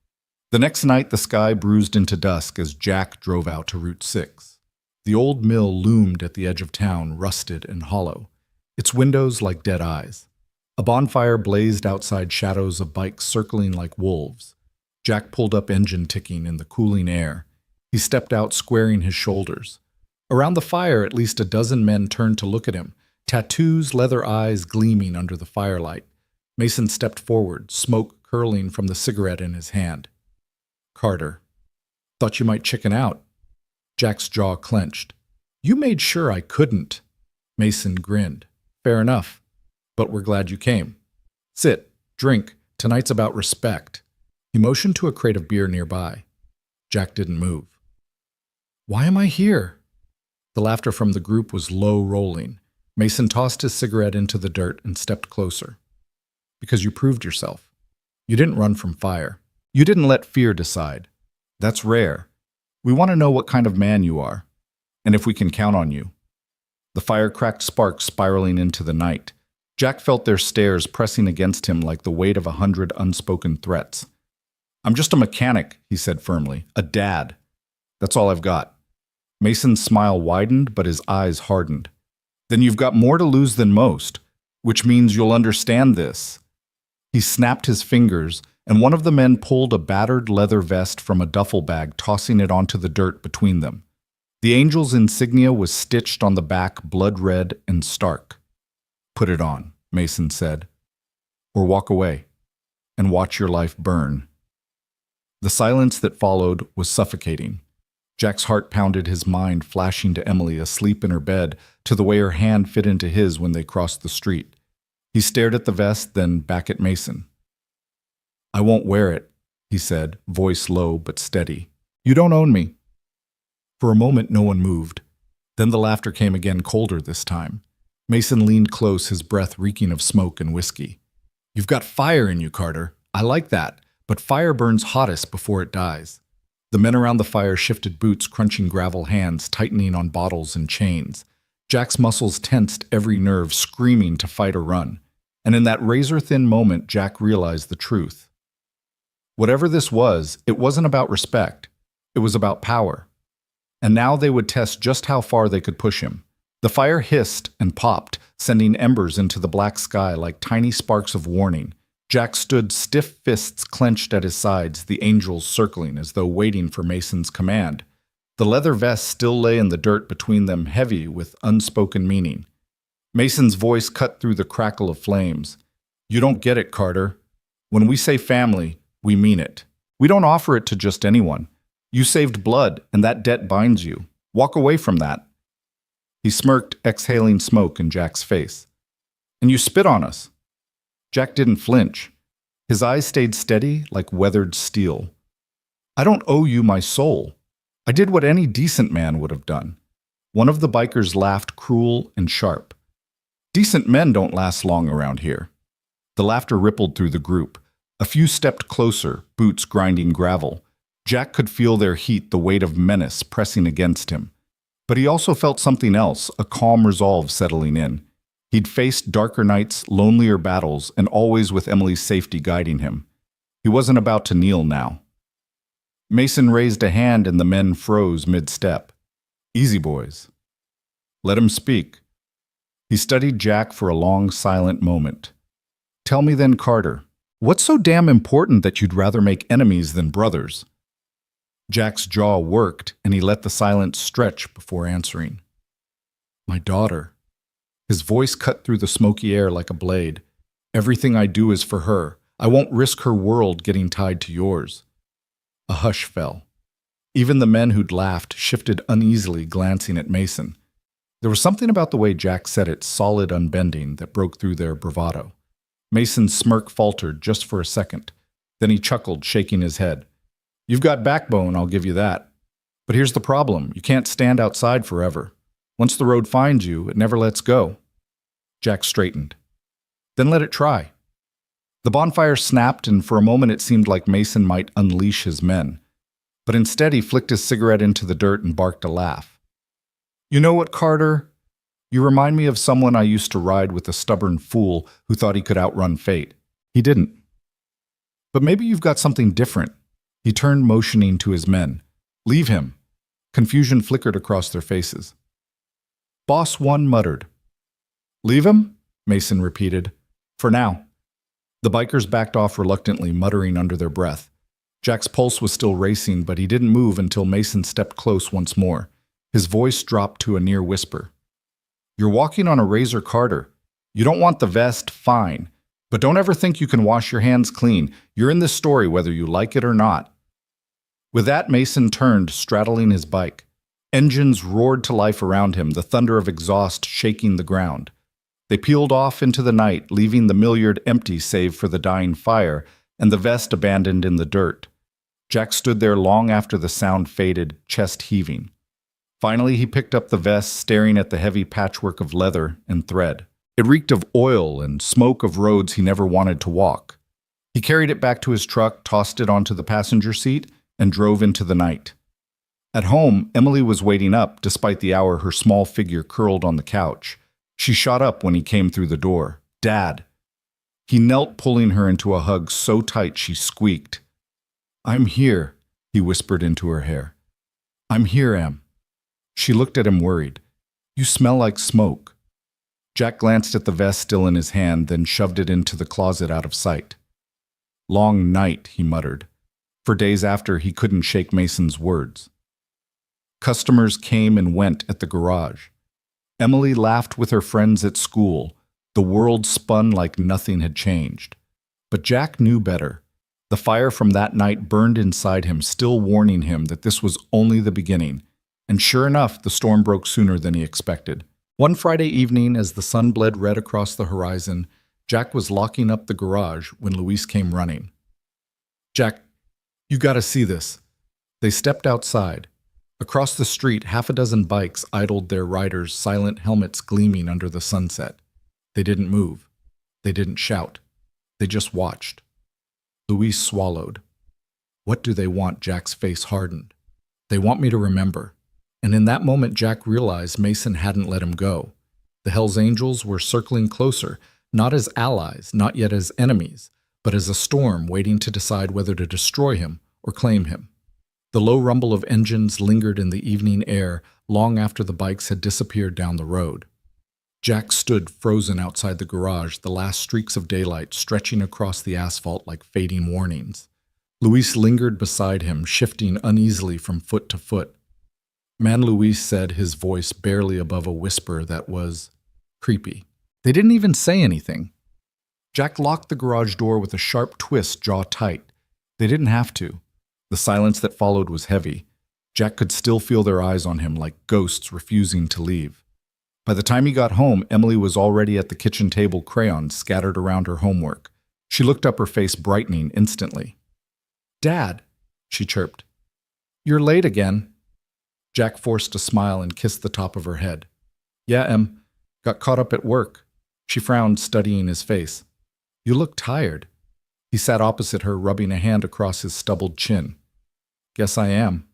The next night, the sky bruised into dusk as Jack drove out to Route 6. The old mill loomed at the edge of town, rusted and hollow, its windows like dead eyes. A bonfire blazed outside, shadows of bikes circling like wolves. Jack pulled up, engine ticking in the cooling air. He stepped out, squaring his shoulders. Around the fire, at least a dozen men turned to look at him, tattoos, leather eyes gleaming under the firelight. Mason stepped forward, smoke curling from the cigarette in his hand. "Carter, thought you might chicken out." Jack's jaw clenched. "You made sure I couldn't." Mason grinned. "Fair enough, but we're glad you came. Sit, drink. Tonight's about respect." He motioned to a crate of beer nearby. Jack didn't move. "Why am I here?" The laughter from the group was low rolling. Mason tossed his cigarette into the dirt and stepped closer. "Because you proved yourself. You didn't run from fire. You didn't let fear decide. That's rare. We want to know what kind of man you are, and if we can count on you." The fire cracked sparks spiraling into the night. Jack felt their stares pressing against him like the weight of 100 unspoken threats. "I'm just a mechanic," he said firmly. "A dad. That's all I've got." Mason's smile widened, but his eyes hardened. "Then you've got more to lose than most, which means you'll understand this." He snapped his fingers, and one of the men pulled a battered leather vest from a duffel bag, tossing it onto the dirt between them. The Angel's insignia was stitched on the back, blood red and stark. "Put it on," Mason said, "or walk away and watch your life burn." The silence that followed was suffocating. Jack's heart pounded, his mind flashing to Emily asleep in her bed, to the way her hand fit into his when they crossed the street. He stared at the vest, then back at Mason. "I won't wear it," he said, voice low but steady. "You don't own me." For a moment no one moved. Then the laughter came again, colder this time. Mason leaned close, his breath reeking of smoke and whiskey. "You've got fire in you, Carter. I like that, but fire burns hottest before it dies." The men around the fire shifted boots, crunching gravel, hands tightening on bottles and chains. Jack's muscles tensed, every nerve screaming to fight or run. And in that razor-thin moment, Jack realized the truth. Whatever this was, it wasn't about respect. It was about power. And now they would test just how far they could push him. The fire hissed and popped, sending embers into the black sky like tiny sparks of warning. Jack stood, stiff fists clenched at his sides, the angels circling as though waiting for Mason's command. The leather vest still lay in the dirt between them, heavy with unspoken meaning. Mason's voice cut through the crackle of flames. "You don't get it, Carter. When we say family, we mean it. We don't offer it to just anyone. You saved blood, and that debt binds you. Walk away from that." He smirked, exhaling smoke in Jack's face. "And you spit on us." Jack didn't flinch. His eyes stayed steady, like weathered steel. "I don't owe you my soul. I did what any decent man would have done." One of the bikers laughed, cruel and sharp. "Decent men don't last long around here." The laughter rippled through the group. A few stepped closer, boots grinding gravel. Jack could feel their heat, the weight of menace pressing against him. But he also felt something else, a calm resolve settling in. He'd faced darker nights, lonelier battles, and always with Emily's safety guiding him. He wasn't about to kneel now. Mason raised a hand and the men froze mid-step. "Easy, boys. Let him speak." He studied Jack for a long, silent moment. "Tell me then, Carter, what's so damn important that you'd rather make enemies than brothers?" Jack's jaw worked, and he let the silence stretch before answering. "My daughter." His voice cut through the smoky air like a blade. "Everything I do is for her. I won't risk her world getting tied to yours." A hush fell. Even the men who'd laughed shifted uneasily, glancing at Mason. There was something about the way Jack said it, solid, unbending, that broke through their bravado. Mason's smirk faltered just for a second. Then he chuckled, shaking his head. "You've got backbone, I'll give you that. But here's the problem. You can't stand outside forever. Once the road finds you, it never lets go." Jack straightened. "Then let it try." The bonfire snapped, and for a moment it seemed like Mason might unleash his men. But instead he flicked his cigarette into the dirt and barked a laugh. "You know what, Carter? You remind me of someone I used to ride with, a stubborn fool who thought he could outrun fate. He didn't. But maybe you've got something different." He turned, motioning to his men. "Leave him." Confusion flickered across their faces. Boss One muttered. "Leave him?" Mason repeated. "For now." The bikers backed off reluctantly, muttering under their breath. Jack's pulse was still racing, but he didn't move until Mason stepped close once more. His voice dropped to a near whisper. "You're walking on a razor, Carter. You don't want the vest, fine. But don't ever think you can wash your hands clean. You're in this story whether you like it or not." With that, Mason turned, straddling his bike. Engines roared to life around him, the thunder of exhaust shaking the ground. They peeled off into the night, leaving the Milliard empty save for the dying fire, and the vest abandoned in the dirt. Jack stood there long after the sound faded, chest heaving. Finally, he picked up the vest, staring at the heavy patchwork of leather and thread. It reeked of oil and smoke of roads he never wanted to walk. He carried it back to his truck, tossed it onto the passenger seat, and drove into the night. At home, Emily was waiting up, despite the hour her small figure curled on the couch. She shot up when he came through the door. "Dad." He knelt, pulling her into a hug so tight she squeaked. "I'm here," he whispered into her hair. "I'm here, Em." She looked at him worried. "You smell like smoke." Jack glanced at the vest still in his hand, then shoved it into the closet out of sight. "Long night," he muttered. For days after, he couldn't shake Mason's words. Customers came and went at the garage. Emily laughed with her friends at school. The world spun like nothing had changed. But Jack knew better. The fire from that night burned inside him, still warning him that this was only the beginning. And sure enough, the storm broke sooner than he expected. One Friday evening, as the sun bled red across the horizon, Jack was locking up the garage when Louise came running. "Jack, you gotta see this." They stepped outside. Across the street, half a dozen bikes idled, their riders' silent helmets gleaming under the sunset. They didn't move. They didn't shout. They just watched. Luis swallowed. What do they want? Jack's face hardened. They want me to remember. And in that moment, Jack realized Mason hadn't let him go. The Hells Angels were circling closer, not as allies, not yet as enemies, but as a storm waiting to decide whether to destroy him or claim him. The low rumble of engines lingered in the evening air long after the bikes had disappeared down the road. Jack stood frozen outside the garage, the last streaks of daylight stretching across the asphalt like fading warnings. Luis lingered beside him, shifting uneasily from foot to foot. Man, Luis said, his voice barely above a whisper that was creepy. They didn't even say anything. Jack locked the garage door with a sharp twist, jaw tight. They didn't have to. The silence that followed was heavy. Jack could still feel their eyes on him like ghosts refusing to leave. By the time he got home, Emily was already at the kitchen table, crayons scattered around her homework. She looked up, her face brightening instantly. "Dad," she chirped. "You're late again." Jack forced a smile and kissed the top of her head. "Yeah, Em. Got caught up at work." She frowned, studying his face. "You look tired." He sat opposite her, rubbing a hand across his stubbled chin. "Guess I am."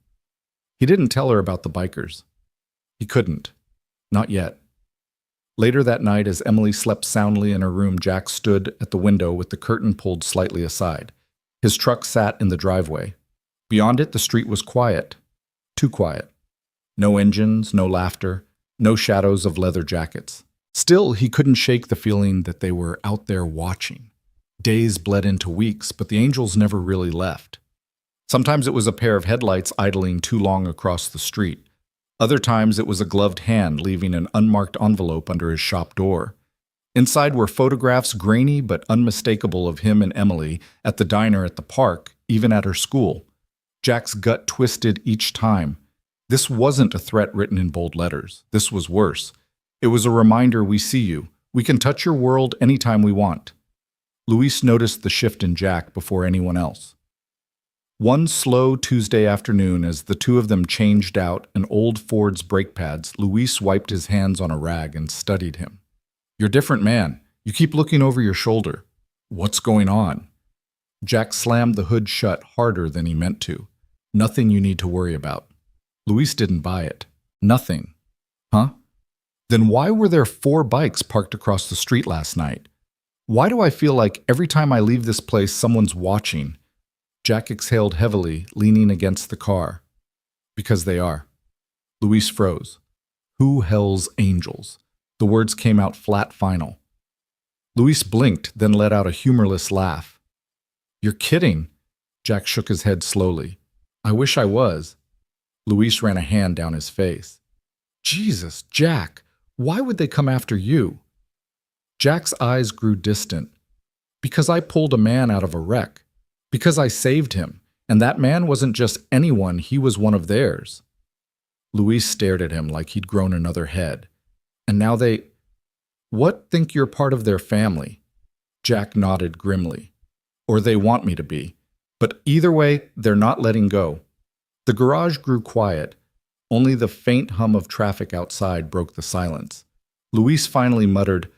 He didn't tell her about the bikers. He couldn't. Not yet. Later that night, as Emily slept soundly in her room, Jack stood at the window with the curtain pulled slightly aside. His truck sat in the driveway. Beyond it, the street was quiet. Too quiet. No engines, no laughter, no shadows of leather jackets. Still, he couldn't shake the feeling that they were out there watching. Days bled into weeks, but the Angels never really left. Sometimes it was a pair of headlights idling too long across the street. Other times it was a gloved hand leaving an unmarked envelope under his shop door. Inside were photographs, grainy but unmistakable, of him and Emily at the diner, at the park, even at her school. Jack's gut twisted each time. This wasn't a threat written in bold letters. This was worse. It was a reminder: we see you. We can touch your world anytime we want. Luis noticed the shift in Jack before anyone else. One slow Tuesday afternoon, as the two of them changed out an old Ford's brake pads, Luis wiped his hands on a rag and studied him. "You're a different man. You keep looking over your shoulder. What's going on?" Jack slammed the hood shut harder than he meant to. "Nothing you need to worry about." Luis didn't buy it. "Nothing." "Huh? Then why were there 4 bikes parked across the street last night? Why do I feel like every time I leave this place someone's watching?" Jack exhaled heavily, leaning against the car. "Because they are." Luis froze. "Who Hell's Angels?" The words came out flat, final. Luis blinked, then let out a humorless laugh. "You're kidding." Jack shook his head slowly. "I wish I was." Luis ran a hand down his face. "Jesus, Jack, why would they come after you?" Jack's eyes grew distant. "Because I pulled a man out of a wreck. Because I saved him. And that man wasn't just anyone, he was one of theirs." Luis stared at him like he'd grown another head. "And now they... What, think you're part of their family?" Jack nodded grimly. "Or they want me to be. But either way, they're not letting go." The garage grew quiet. Only the faint hum of traffic outside broke the silence. Luis finally muttered,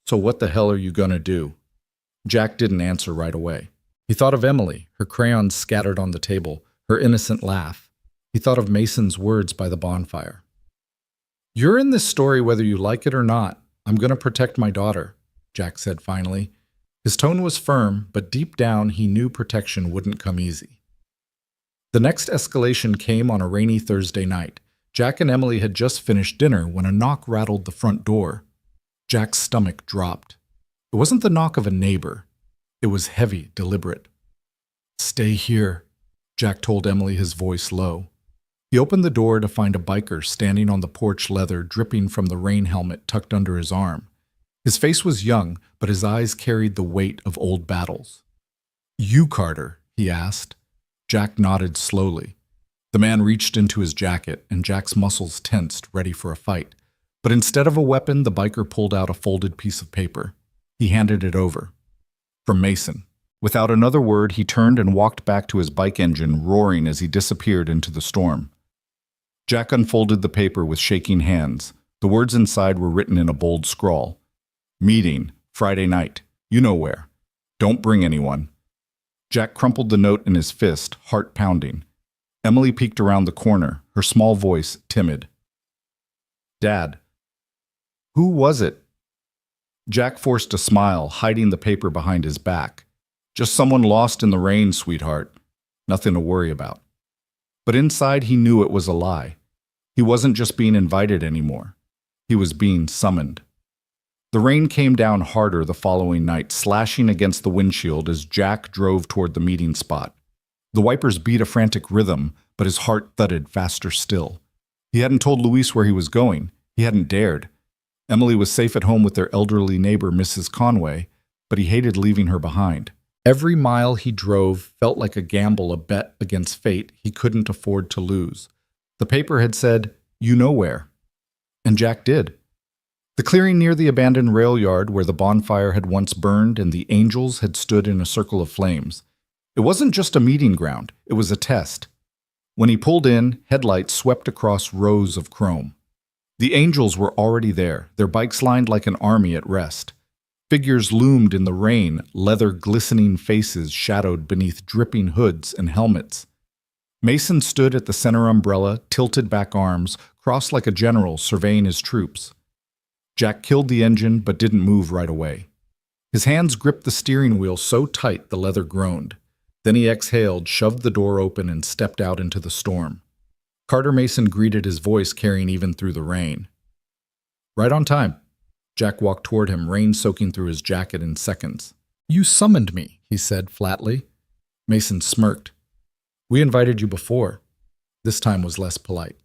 "So what the hell are you gonna do?" Jack didn't answer right away. He thought of Emily, her crayons scattered on the table, her innocent laugh. He thought of Mason's words by the bonfire. "You're in this story whether you like it or not. I'm going to protect my daughter," Jack said finally. His tone was firm, but deep down he knew protection wouldn't come easy. The next escalation came on a rainy Thursday night. Jack and Emily had just finished dinner when a knock rattled the front door. Jack's stomach dropped. It wasn't the knock of a neighbor. It was heavy, deliberate. "Stay here," Jack told Emily, his voice low. He opened the door to find a biker standing on the porch, leather dripping from the rain helmet tucked under his arm. His face was young, but his eyes carried the weight of old battles. "You, Carter?" he asked. Jack nodded slowly. The man reached into his jacket, and Jack's muscles tensed, ready for a fight. But instead of a weapon, the biker pulled out a folded piece of paper. He handed it over. "From Mason." Without another word, he turned and walked back to his bike engine, roaring as he disappeared into the storm. Jack unfolded the paper with shaking hands. The words inside were written in a bold scrawl. Meeting, Friday night. You know where. Don't bring anyone. Jack crumpled the note in his fist, heart pounding. Emily peeked around the corner, her small voice timid. Dad. Who was it? Jack forced a smile, hiding the paper behind his back. Just someone lost in the rain, sweetheart. Nothing to worry about. But inside he knew it was a lie. He wasn't just being invited anymore. He was being summoned. The rain came down harder the following night, slashing against the windshield as Jack drove toward the meeting spot. The wipers beat a frantic rhythm, but his heart thudded faster still. He hadn't told Luis where he was going. He hadn't dared. Emily was safe at home with their elderly neighbor, Mrs. Conway, but he hated leaving her behind. Every mile he drove felt like a gamble, a bet against fate he couldn't afford to lose. The paper had said, "You know where." And Jack did. The clearing near the abandoned rail yard where the bonfire had once burned and the angels had stood in a circle of flames. It wasn't just a meeting ground, it was a test. When he pulled in, headlights swept across rows of chrome. The angels were already there, their bikes lined like an army at rest. Figures loomed in the rain, leather glistening faces shadowed beneath dripping hoods and helmets. Mason stood at the center umbrella, tilted back arms, crossed like a general surveying his troops. Jack killed the engine but didn't move right away. His hands gripped the steering wheel so tight the leather groaned. Then he exhaled, shoved the door open, and stepped out into the storm. Carter Mason greeted his voice carrying even through the rain. Right on time. Jack walked toward him, rain soaking through his jacket in seconds. You summoned me, he said flatly. Mason smirked. We invited you before. This time was less polite.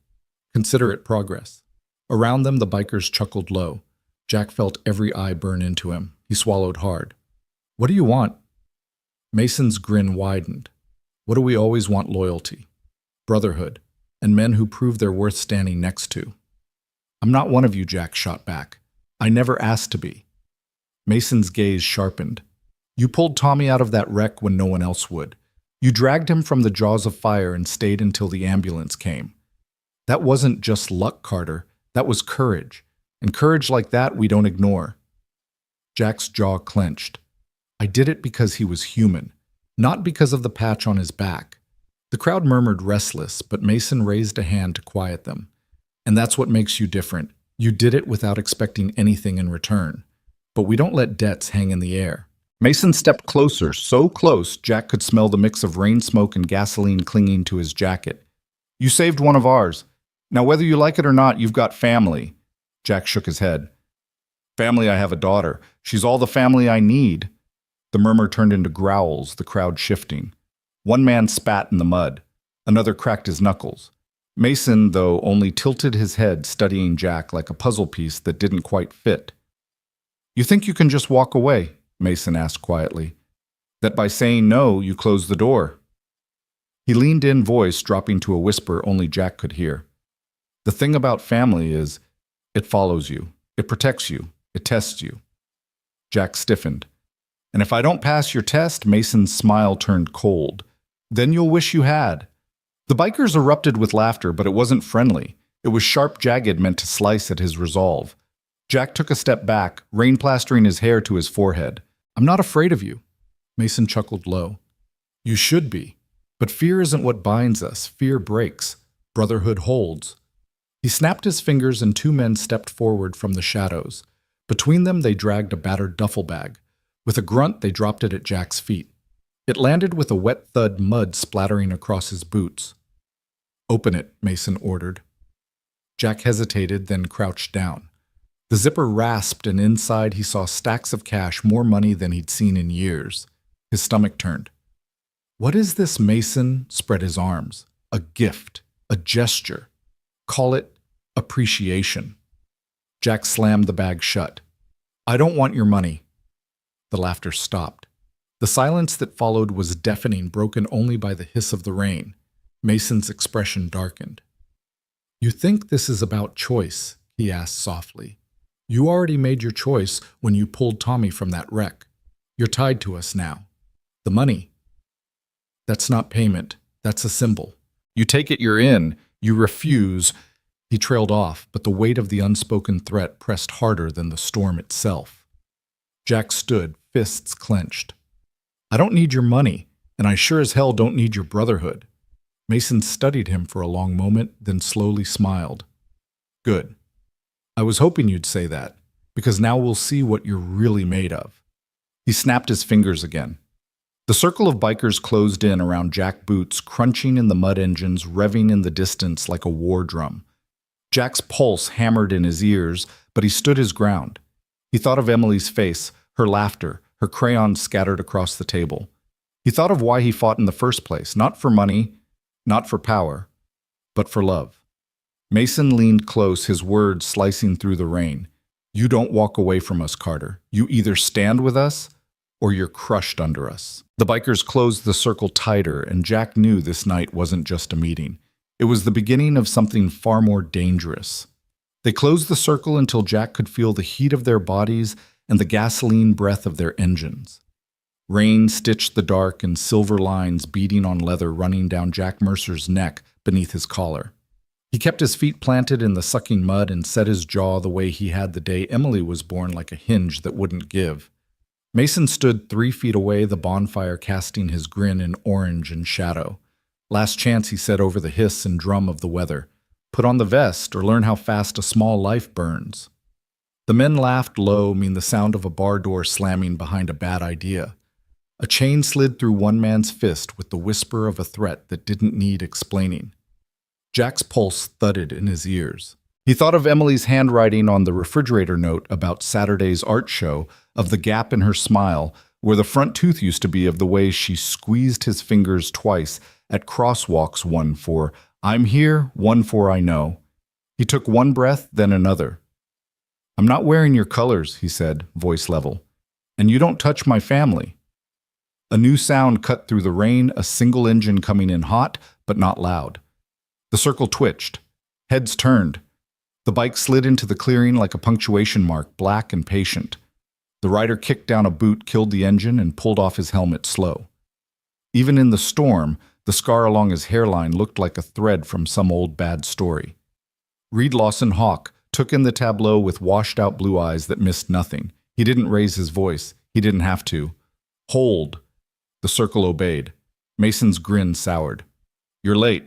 Consider it progress. Around them, the bikers chuckled low. Jack felt every eye burn into him. He swallowed hard. What do you want? Mason's grin widened. What do we always want? Loyalty, brotherhood, and men who prove they're worth standing next to. I'm not one of you, Jack shot back. I never asked to be. Mason's gaze sharpened. You pulled Tommy out of that wreck when no one else would. You dragged him from the jaws of fire and stayed until the ambulance came. That wasn't just luck, Carter. That was courage. And courage like that we don't ignore. Jack's jaw clenched. I did it because he was human, not because of the patch on his back. The crowd murmured restless, but Mason raised a hand to quiet them. And that's what makes you different. You did it without expecting anything in return. But we don't let debts hang in the air. Mason stepped closer, so close Jack could smell the mix of rain smoke and gasoline clinging to his jacket. You saved one of ours. Now whether you like it or not, you've got family. Jack shook his head. Family, I have a daughter. She's all the family I need. The murmur turned into growls, the crowd shifting. One man spat in the mud. Another cracked his knuckles. Mason, though, only tilted his head, studying Jack like a puzzle piece that didn't quite fit. You think you can just walk away? Mason asked quietly. That by saying no, you close the door. He leaned in, voice dropping to a whisper only Jack could hear. The thing about family is, it follows you, it protects you, it tests you. Jack stiffened. And if I don't pass your test, Mason's smile turned cold. Then you'll wish you had. The bikers erupted with laughter, but it wasn't friendly. It was sharp, jagged, meant to slice at his resolve. Jack took a step back, rain plastering his hair to his forehead. I'm not afraid of you. Mason chuckled low. You should be. But fear isn't what binds us. Fear breaks. Brotherhood holds. He snapped his fingers and two men stepped forward from the shadows. Between them, they dragged a battered duffel bag. With a grunt, they dropped it at Jack's feet. It landed with a wet thud, mud splattering across his boots. Open it, Mason ordered. Jack hesitated, then crouched down. The zipper rasped, and inside he saw stacks of cash, more money than he'd seen in years. His stomach turned. What is this? Mason spread his arms. A gift, a gesture. Call it appreciation. Jack slammed the bag shut. I don't want your money. The laughter stopped. The silence that followed was deafening, broken only by the hiss of the rain. Mason's expression darkened. You think this is about choice? He asked softly. You already made your choice when you pulled Tommy from that wreck. You're tied to us now. The money. That's not payment. That's a symbol. You take it, you're in. You refuse. He trailed off, but the weight of the unspoken threat pressed harder than the storm itself. Jack stood, fists clenched. I don't need your money, and I sure as hell don't need your brotherhood. Mason studied him for a long moment, then slowly smiled. Good. I was hoping you'd say that, because now we'll see what you're really made of. He snapped his fingers again. The circle of bikers closed in around Jack Boots, crunching in the mud engines, revving in the distance like a war drum. Jack's pulse hammered in his ears, but he stood his ground. He thought of Emily's face, her laughter, her crayons scattered across the table. He thought of why he fought in the first place, not for money, not for power, but for love. Mason leaned close, his words slicing through the rain. You don't walk away from us, Carter. You either stand with us, or you're crushed under us. The bikers closed the circle tighter, and Jack knew this night wasn't just a meeting. It was the beginning of something far more dangerous. They closed the circle until Jack could feel the heat of their bodies and the gasoline breath of their engines. Rain stitched the dark and silver lines beating on leather running down Jack Mercer's neck beneath his collar. He kept his feet planted in the sucking mud and set his jaw the way he had the day Emily was born, like a hinge that wouldn't give. Mason stood 3 feet away, the bonfire casting his grin in orange and shadow. Last chance, he said over the hiss and drum of the weather. Put on the vest or learn how fast a small life burns. The men laughed low, the sound of a bar door slamming behind a bad idea. A chain slid through one man's fist with the whisper of a threat that didn't need explaining. Jack's pulse thudded in his ears. He thought of Emily's handwriting on the refrigerator note about Saturday's art show, of the gap in her smile, where the front tooth used to be, of the way she squeezed his fingers twice at crosswalks, one for I'm here, one for I know. He took one breath, then another. I'm not wearing your colors, he said, voice level. And you don't touch my family. A new sound cut through the rain, a single engine coming in hot, but not loud. The circle twitched. Heads turned. The bike slid into the clearing like a punctuation mark, black and patient. The rider kicked down a boot, killed the engine, and pulled off his helmet slow. Even in the storm, the scar along his hairline looked like a thread from some old bad story. Reed Lawson Hawk took in the tableau with washed-out blue eyes that missed nothing. He didn't raise his voice. He didn't have to. Hold. The circle obeyed. Mason's grin soured. You're late.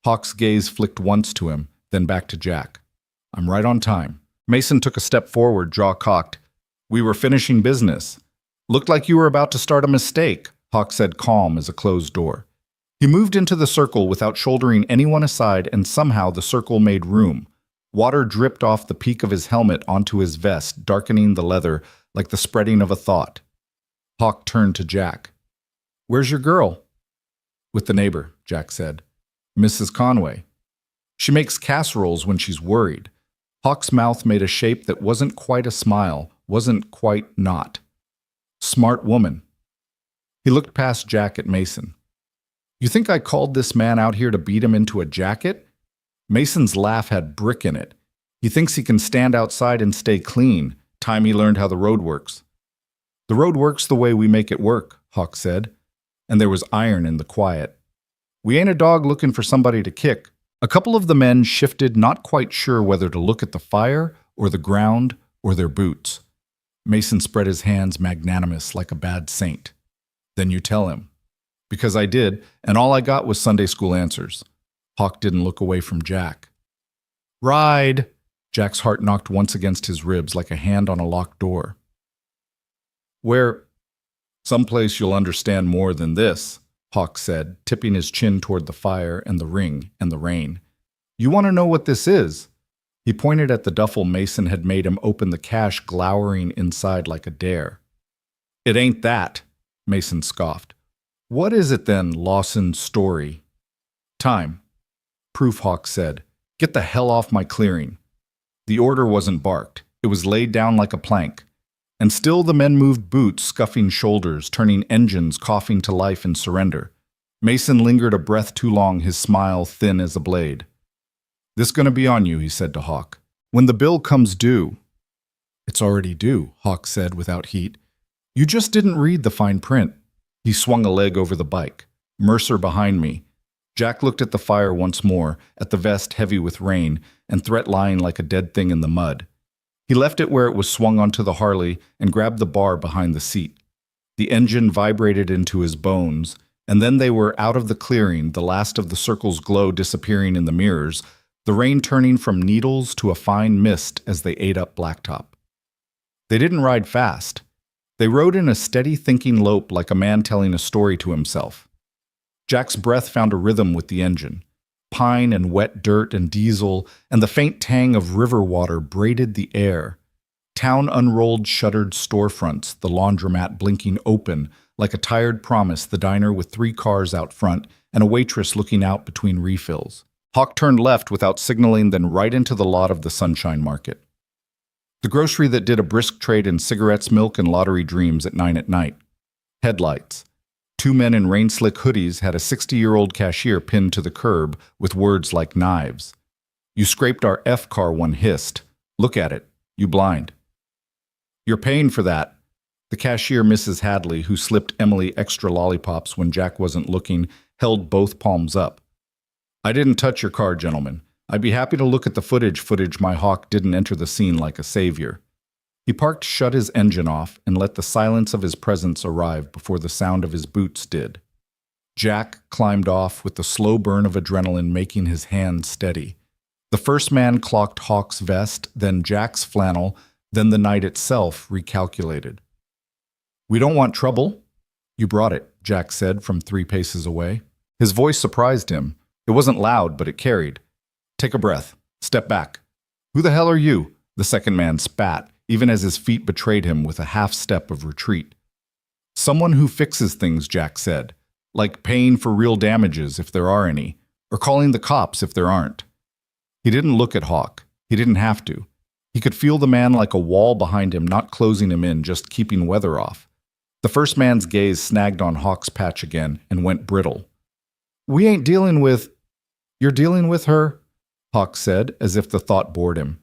Hawk's gaze flicked once to him, then back to Jack. I'm right on time. Mason took a step forward, jaw cocked. We were finishing business. Looked like you were about to start a mistake, Hawk said, calm as a closed door. He moved into the circle without shouldering anyone aside, and somehow the circle made room. Water dripped off the peak of his helmet onto his vest, darkening the leather like the spreading of a thought. Hawk turned to Jack. Where's your girl? With the neighbor, Jack said. Mrs. Conway. She makes casseroles when she's worried. Hawk's mouth made a shape that wasn't quite a smile, wasn't quite not. Smart woman. He looked past Jack at Mason. You think I called this man out here to beat him into a jacket? Mason's laugh had brick in it. He thinks he can stand outside and stay clean. Time he learned how the road works. The road works the way we make it work, Hawk said, and there was iron in the quiet. We ain't a dog looking for somebody to kick. A couple of the men shifted, not quite sure whether to look at the fire or the ground or their boots. Mason spread his hands magnanimous like a bad saint. Then you tell him. Because I did, and all I got was Sunday school answers. Hawk didn't look away from Jack. Ride! Jack's heart knocked once against his ribs like a hand on a locked door. Where? Someplace you'll understand more than this, Hawk said, tipping his chin toward the fire and the ring and the rain. You want to know what this is? He pointed at the duffel Mason had made him open, the cash glowering inside like a dare. It ain't that, Mason scoffed. What is it then, Lawson's story? Time. Proof, Hawk said. Get the hell off my clearing. The order wasn't barked. It was laid down like a plank. And still the men moved boots, scuffing shoulders, turning engines, coughing to life in surrender. Mason lingered a breath too long, his smile thin as a blade. This gonna be on you, he said to Hawk. When the bill comes due. It's already due, Hawk said without heat. You just didn't read the fine print. He swung a leg over the bike. Mercer behind me. Jack looked at the fire once more, at the vest heavy with rain, and threat lying like a dead thing in the mud. He left it where it was swung onto the Harley and grabbed the bar behind the seat. The engine vibrated into his bones, and then they were out of the clearing, the last of the circle's glow disappearing in the mirrors, the rain turning from needles to a fine mist as they ate up blacktop. They didn't ride fast. They rode in a steady thinking lope like a man telling a story to himself. Jack's breath found a rhythm with the engine. Pine and wet dirt and diesel and the faint tang of river water braided the air. Town unrolled shuttered storefronts, the laundromat blinking open like a tired promise, the diner with 3 cars out front and a waitress looking out between refills. Hawk turned left without signaling, then right into the lot of the Sunshine Market. The grocery that did a brisk trade in cigarettes, milk, and lottery dreams at 9 at night. Headlights. 2 men in rain-slick hoodies had a 60-year-old cashier pinned to the curb with words like knives. "You scraped our F car," one hissed. "Look at it. You blind." "You're paying for that." The cashier, Mrs. Hadley, who slipped Emily extra lollipops when Jack wasn't looking, held both palms up. "I didn't touch your car, gentlemen. I'd be happy to look at the footage. My Hawk didn't enter the scene like a savior." He parked, shut his engine off, and let the silence of his presence arrive before the sound of his boots did. Jack climbed off with the slow burn of adrenaline making his hands steady. The first man clocked Hawk's vest, then Jack's flannel, then the night itself recalculated. "We don't want trouble." "You brought it," Jack said from 3 paces away. His voice surprised him. It wasn't loud, but it carried. "Take a breath. Step back." "Who the hell are you?" The second man spat, even as his feet betrayed him with a half-step of retreat. "Someone who fixes things," Jack said, "like paying for real damages if there are any, or calling the cops if there aren't." He didn't look at Hawk. He didn't have to. He could feel the man like a wall behind him, not closing him in, just keeping weather off. The first man's gaze snagged on Hawk's patch again and went brittle. "We ain't dealing with—" "You're dealing with her?" Hawk said, as if the thought bored him.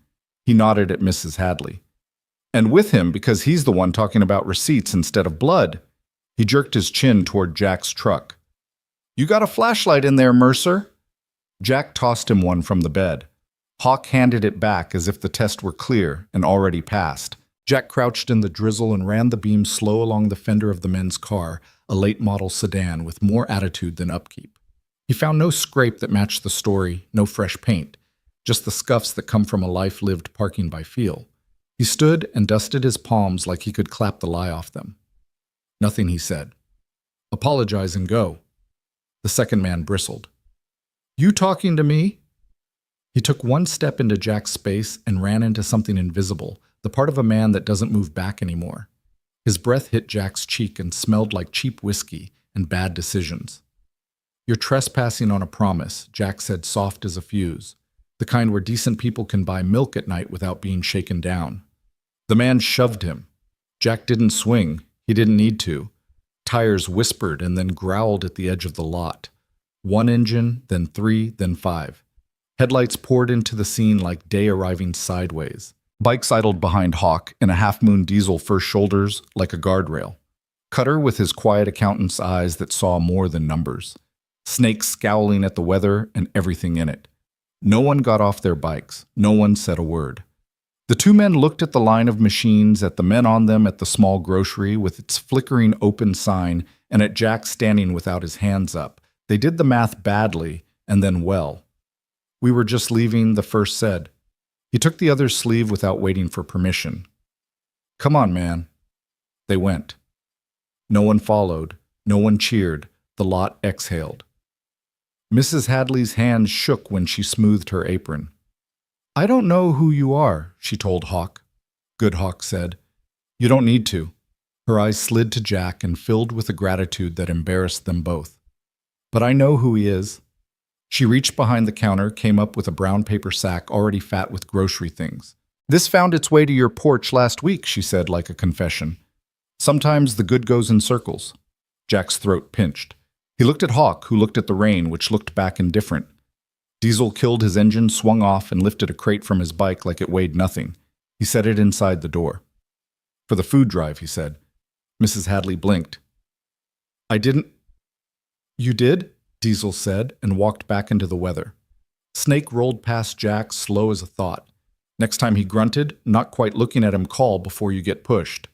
He nodded at Mrs. Hadley. "And with him because he's the one talking about receipts instead of blood." He jerked his chin toward Jack's truck. "You got a flashlight in there, Mercer?" Jack tossed him one from the bed. Hawk handed it back as if the test were clear and already passed. Jack crouched in the drizzle and ran the beam slow along the fender of the men's car, a late-model sedan with more attitude than upkeep. He found no scrape that matched the story, no fresh paint, just the scuffs that come from a life lived parking by feel. He stood and dusted his palms like he could clap the lie off them. "Nothing," he said. "Apologize and go." The second man bristled. "You talking to me?" He took 1 step into Jack's space and ran into something invisible, the part of a man that doesn't move back anymore. His breath hit Jack's cheek and smelled like cheap whiskey and bad decisions. "You're trespassing on a promise," Jack said, soft as a fuse, the kind where decent people can buy milk at night without being shaken down. The man shoved him. Jack didn't swing. He didn't need to. Tires whispered and then growled at the edge of the lot. 1 engine, then 3, then 5. Headlights poured into the scene like day arriving sideways. Bikes idled behind Hawk in a half-moon diesel first shoulders like a guardrail. Cutter with his quiet accountant's eyes that saw more than numbers. Snakes scowling at the weather and everything in it. No one got off their bikes. No one said a word. The 2 men looked at the line of machines, at the men on them, at the small grocery with its flickering open sign, and at Jack standing without his hands up. They did the math badly, and then well. "We were just leaving," the first said. He took the other's sleeve without waiting for permission. "Come on, man." They went. No one followed. No one cheered. The lot exhaled. Mrs. Hadley's hands shook when she smoothed her apron. "I don't know who you are," she told Hawk. "Good," Hawk said. "You don't need to." Her eyes slid to Jack and filled with a gratitude that embarrassed them both. "But I know who he is." She reached behind the counter, came up with a brown paper sack already fat with grocery things. "This found its way to your porch last week," she said like a confession. "Sometimes the good goes in circles." Jack's throat pinched. He looked at Hawk, who looked at the rain, which looked back indifferent. Diesel killed his engine, swung off, and lifted a crate from his bike like it weighed nothing. He set it inside the door. "For the food drive," he said. Mrs. Hadley blinked. "I didn't—" "You did?" Diesel said and walked back into the weather. Snake rolled past Jack, slow as a thought. Next time he grunted, not quite looking at him, call before you get pushed.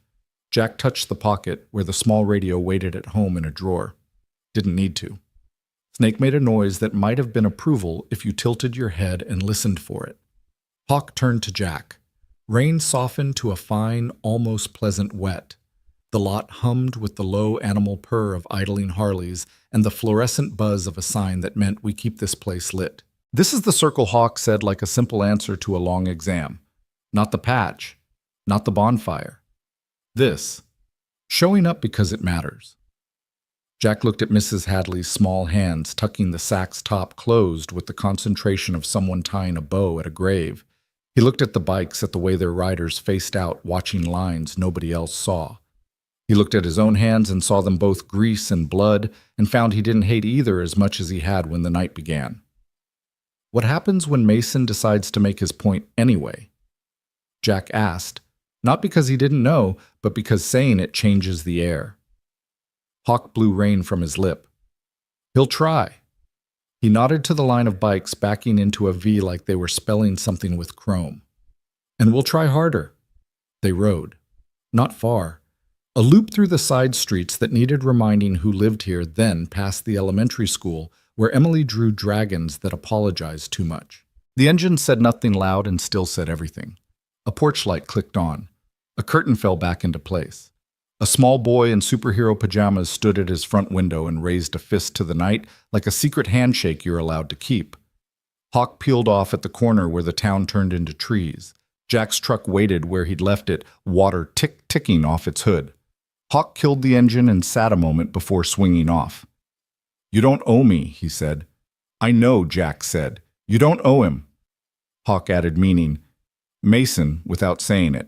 Jack touched the pocket where the small radio waited at home in a drawer. Didn't need to. Snake made a noise that might have been approval if you tilted your head and listened for it. Hawk turned to Jack. Rain softened to a fine, almost pleasant wet. The lot hummed with the low animal purr of idling Harleys and the fluorescent buzz of a sign that meant we keep this place lit. This is the circle, Hawk said like a simple answer to a long exam. Not the patch. Not the bonfire. This. Showing up because it matters. Jack looked at Mrs. Hadley's small hands tucking the sack's top closed with the concentration of someone tying a bow at a grave. He looked at the bikes, at the way their riders faced out, watching lines nobody else saw. He looked at his own hands and saw them both grease and blood, and found he didn't hate either as much as he had when the night began. What happens when Mason decides to make his point anyway? Jack asked, not because he didn't know, but because saying it changes the air. Hawk blew rain from his lip. He'll try. He nodded to the line of bikes backing into a V like they were spelling something with chrome. And we'll try harder. They rode. Not far. A loop through the side streets that needed reminding who lived here, then past the elementary school, where Emily drew dragons that apologized too much. The engine said nothing loud and still said everything. A porch light clicked on. A curtain fell back into place. A small boy in superhero pajamas stood at his front window and raised a fist to the night like a secret handshake you're allowed to keep. Hawk peeled off at the corner where the town turned into trees. Jack's truck waited where he'd left it, water ticking off its hood. Hawk killed the engine and sat a moment before swinging off. You don't owe me, he said. I know, Jack said. You don't owe him. Hawk added meaning. Mason, without saying it.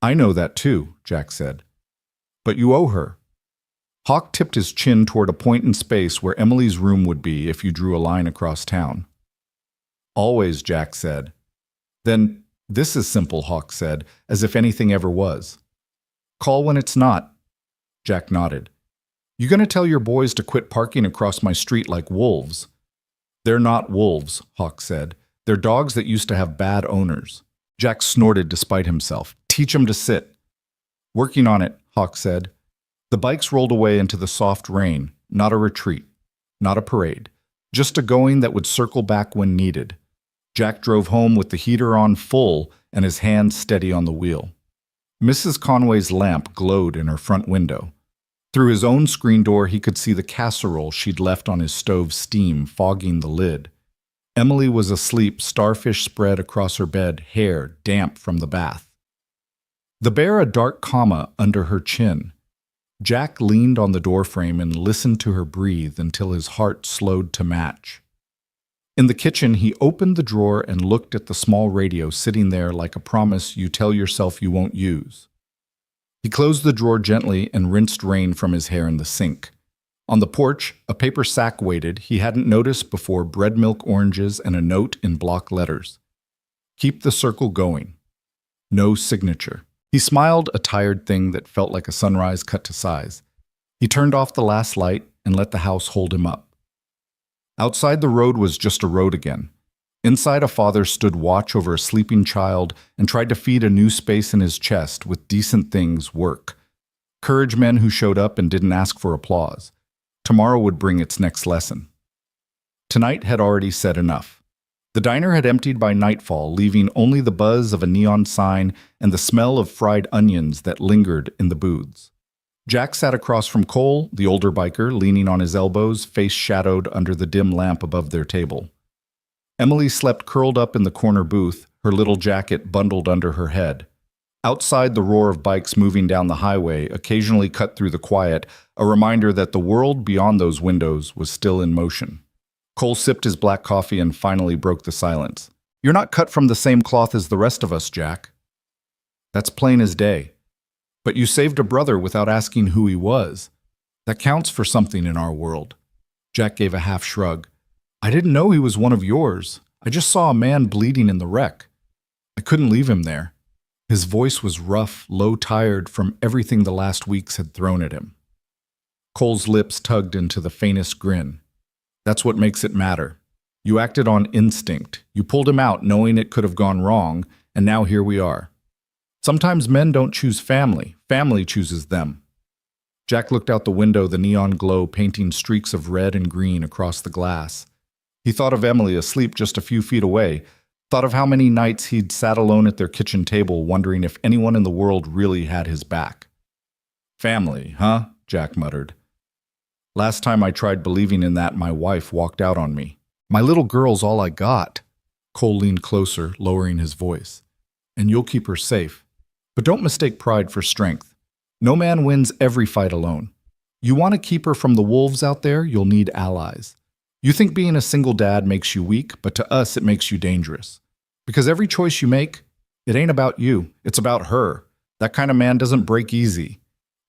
I know that too, Jack said. But you owe her. Hawk tipped his chin toward a point in space where Emily's room would be if you drew a line across town. Always, Jack said. Then, this is simple, Hawk said, as if anything ever was. Call when it's not. Jack nodded. You gonna tell your boys to quit parking across my street like wolves? They're not wolves, Hawk said. They're dogs that used to have bad owners. Jack snorted despite himself. Teach 'em to sit. Working on it, Hawk said. The bikes rolled away into the soft rain, not a retreat, not a parade, just a going that would circle back when needed. Jack drove home with the heater on full and his hand steady on the wheel. Mrs. Conway's lamp glowed in her front window. Through his own screen door, he could see the casserole she'd left on his stove steam, fogging the lid. Emily was asleep, starfish spread across her bed, hair damp from the bath. The bear a dark comma under her chin. Jack leaned on the doorframe and listened to her breathe until his heart slowed to match. In the kitchen, he opened the drawer and looked at the small radio sitting there like a promise you tell yourself you won't use. He closed the drawer gently and rinsed rain from his hair in the sink. On the porch, a paper sack waited he hadn't noticed before, bread milk oranges and a note in block letters. Keep the circle going. No signature. He smiled, a tired thing that felt like a sunrise cut to size. He turned off the last light and let the house hold him up. Outside, the road was just a road again. Inside, a father stood watch over a sleeping child and tried to feed a new space in his chest with decent things, work. Courage men who showed up and didn't ask for applause. Tomorrow would bring its next lesson. Tonight had already said enough. The diner had emptied by nightfall, leaving only the buzz of a neon sign and the smell of fried onions that lingered in the booths. Jack sat across from Cole, the older biker, leaning on his elbows, face shadowed under the dim lamp above their table. Emily slept curled up in the corner booth, her little jacket bundled under her head. Outside, the roar of bikes moving down the highway occasionally cut through the quiet, a reminder that the world beyond those windows was still in motion. Cole sipped his black coffee and finally broke the silence. You're not cut from the same cloth as the rest of us, Jack. That's plain as day. But you saved a brother without asking who he was. That counts for something in our world. Jack gave a half shrug. I didn't know he was one of yours. I just saw a man bleeding in the wreck. I couldn't leave him there. His voice was rough, low-tired from everything the last weeks had thrown at him. Cole's lips tugged into the faintest grin. That's what makes it matter. You acted on instinct. You pulled him out knowing it could have gone wrong, and now here we are. Sometimes men don't choose family. Family chooses them. Jack looked out the window, the neon glow painting streaks of red and green across the glass. He thought of Emily asleep just a few feet away, thought of how many nights he'd sat alone at their kitchen table wondering if anyone in the world really had his back. Family, huh? Jack muttered. Last time I tried believing in that, my wife walked out on me. My little girl's all I got. Cole leaned closer, lowering his voice. And you'll keep her safe. But don't mistake pride for strength. No man wins every fight alone. You want to keep her from the wolves out there, you'll need allies. You think being a single dad makes you weak, but to us it makes you dangerous. Because every choice you make, it ain't about you, it's about her. That kind of man doesn't break easy.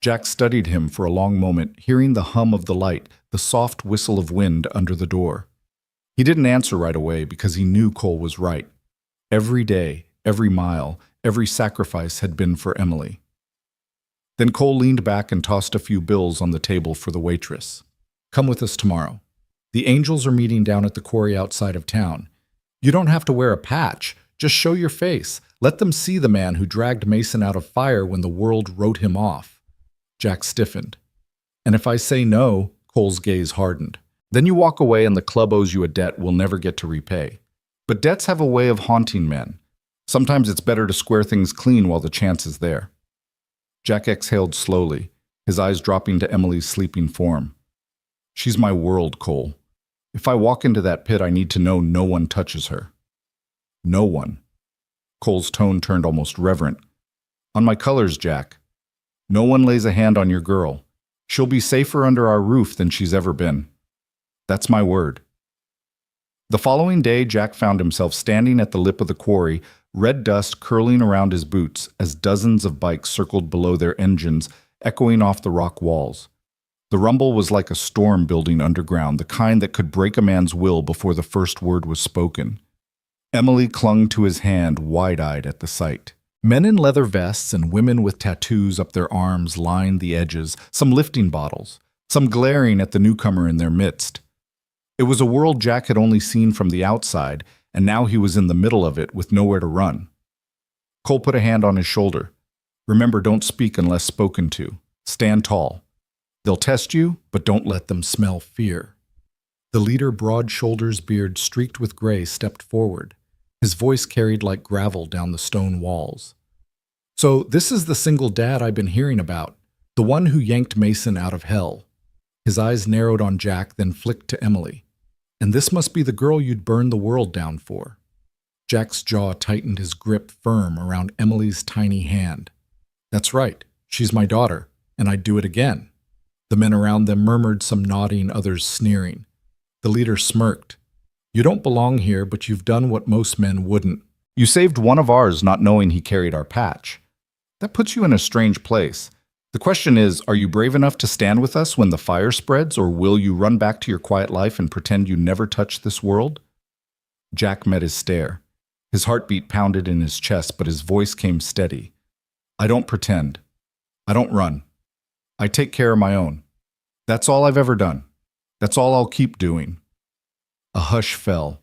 Jack studied him for a long moment, hearing the hum of the light, the soft whistle of wind under the door. He didn't answer right away because he knew Cole was right. Every day, every mile, every sacrifice had been for Emily. Then Cole leaned back and tossed a few bills on the table for the waitress. Come with us tomorrow. The Angels are meeting down at the quarry outside of town. You don't have to wear a patch. Just show your face. Let them see the man who dragged Mason out of fire when the world wrote him off. Jack stiffened. And if I say no, Cole's gaze hardened. Then you walk away and the club owes you a debt we'll never get to repay. But debts have a way of haunting men. Sometimes it's better to square things clean while the chance is there. Jack exhaled slowly, his eyes dropping to Emily's sleeping form. She's my world, Cole. If I walk into that pit, I need to know no one touches her. No one. Cole's tone turned almost reverent. On my colors, Jack. No one lays a hand on your girl. She'll be safer under our roof than she's ever been. That's my word. The following day, Jack found himself standing at the lip of the quarry, red dust curling around his boots as dozens of bikes circled below their engines, echoing off the rock walls. The rumble was like a storm building underground, the kind that could break a man's will before the first word was spoken. Emily clung to his hand, wide-eyed at the sight. Men in leather vests and women with tattoos up their arms lined the edges, some lifting bottles, some glaring at the newcomer in their midst. It was a world Jack had only seen from the outside, and now he was in the middle of it with nowhere to run. Cole put a hand on his shoulder. Remember, don't speak unless spoken to. Stand tall. They'll test you, but don't let them smell fear. The leader, broad shoulders, beard streaked with gray, stepped forward. His voice carried like gravel down the stone walls. So this is the single dad I've been hearing about, the one who yanked Mason out of hell. His eyes narrowed on Jack, then flicked to Emily. And this must be the girl you'd burn the world down for. Jack's jaw tightened, his grip firm around Emily's tiny hand. That's right, she's my daughter, and I'd do it again. The men around them murmured, some nodding, others sneering. The leader smirked. You don't belong here, but you've done what most men wouldn't. You saved one of ours not knowing he carried our patch. That puts you in a strange place. The question is, are you brave enough to stand with us when the fire spreads, or will you run back to your quiet life and pretend you never touched this world? Jack met his stare. His heartbeat pounded in his chest, but his voice came steady. I don't pretend. I don't run. I take care of my own. That's all I've ever done. That's all I'll keep doing. A hush fell.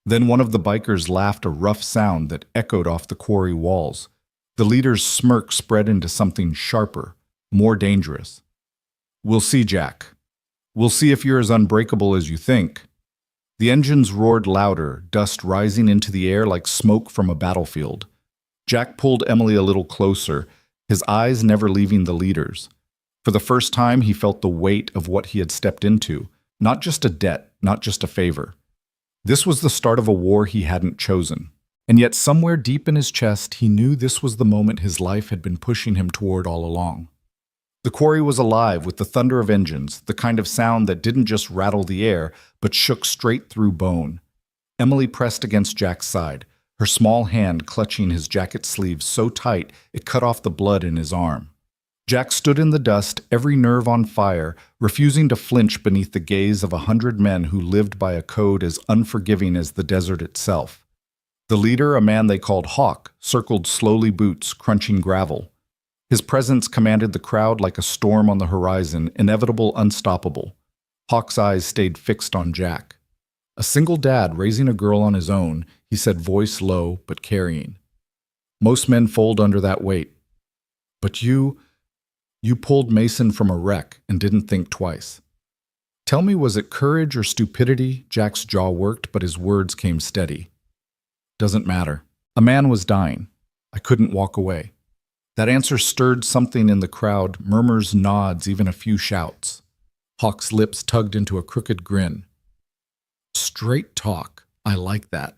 Then one of the bikers laughed, a rough sound that echoed off the quarry walls. The leader's smirk spread into something sharper, more dangerous. We'll see, Jack. We'll see if you're as unbreakable as you think. The engines roared louder, dust rising into the air like smoke from a battlefield. Jack pulled Emily a little closer, his eyes never leaving the leader's. For the first time, he felt the weight of what he had stepped into, not just a debt, not just a favor. This was the start of a war he hadn't chosen. And yet somewhere deep in his chest, he knew this was the moment his life had been pushing him toward all along. The quarry was alive with the thunder of engines, the kind of sound that didn't just rattle the air, but shook straight through bone. Emily pressed against Jack's side, her small hand clutching his jacket sleeve so tight it cut off the blood in his arm. Jack stood in the dust, every nerve on fire, refusing to flinch beneath the gaze of 100 men who lived by a code as unforgiving as the desert itself. The leader, a man they called Hawk, circled slowly, boots crunching gravel. His presence commanded the crowd like a storm on the horizon, inevitable, unstoppable. Hawk's eyes stayed fixed on Jack. A single dad raising a girl on his own, he said, voice low but carrying. Most men fold under that weight. But you pulled Mason from a wreck and didn't think twice. Tell me, was it courage or stupidity? Jack's jaw worked, but his words came steady. Doesn't matter. A man was dying. I couldn't walk away. That answer stirred something in the crowd, murmurs, nods, even a few shouts. Hawk's lips tugged into a crooked grin. Straight talk. I like that.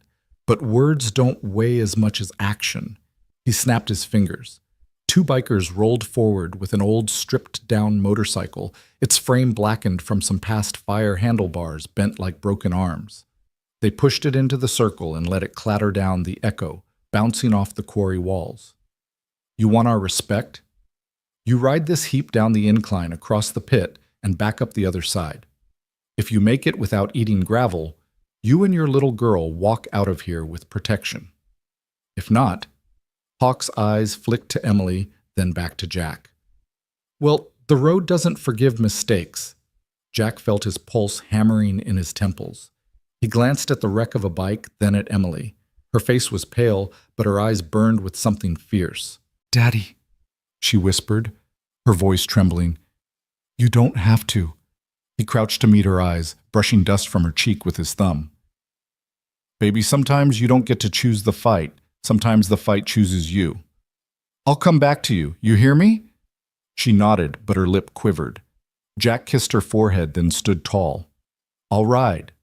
But words don't weigh as much as action. He snapped his fingers. Two bikers rolled forward with an old stripped-down motorcycle, its frame blackened from some past fire, handlebars bent like broken arms. They pushed it into the circle and let it clatter down the echo, bouncing off the quarry walls. You want our respect? You ride this heap down the incline across the pit and back up the other side. If you make it without eating gravel, you and your little girl walk out of here with protection. If not, Hawk's eyes flicked to Emily, then back to Jack. Well, the road doesn't forgive mistakes. Jack felt his pulse hammering in his temples. He glanced at the wreck of a bike, then at Emily. Her face was pale, but her eyes burned with something fierce. Daddy, she whispered, her voice trembling. You don't have to. He crouched to meet her eyes, brushing dust from her cheek with his thumb. Baby, sometimes you don't get to choose the fight. Sometimes the fight chooses you. I'll come back to you. You hear me? She nodded, but her lip quivered. Jack kissed her forehead, then stood tall. I'll ride.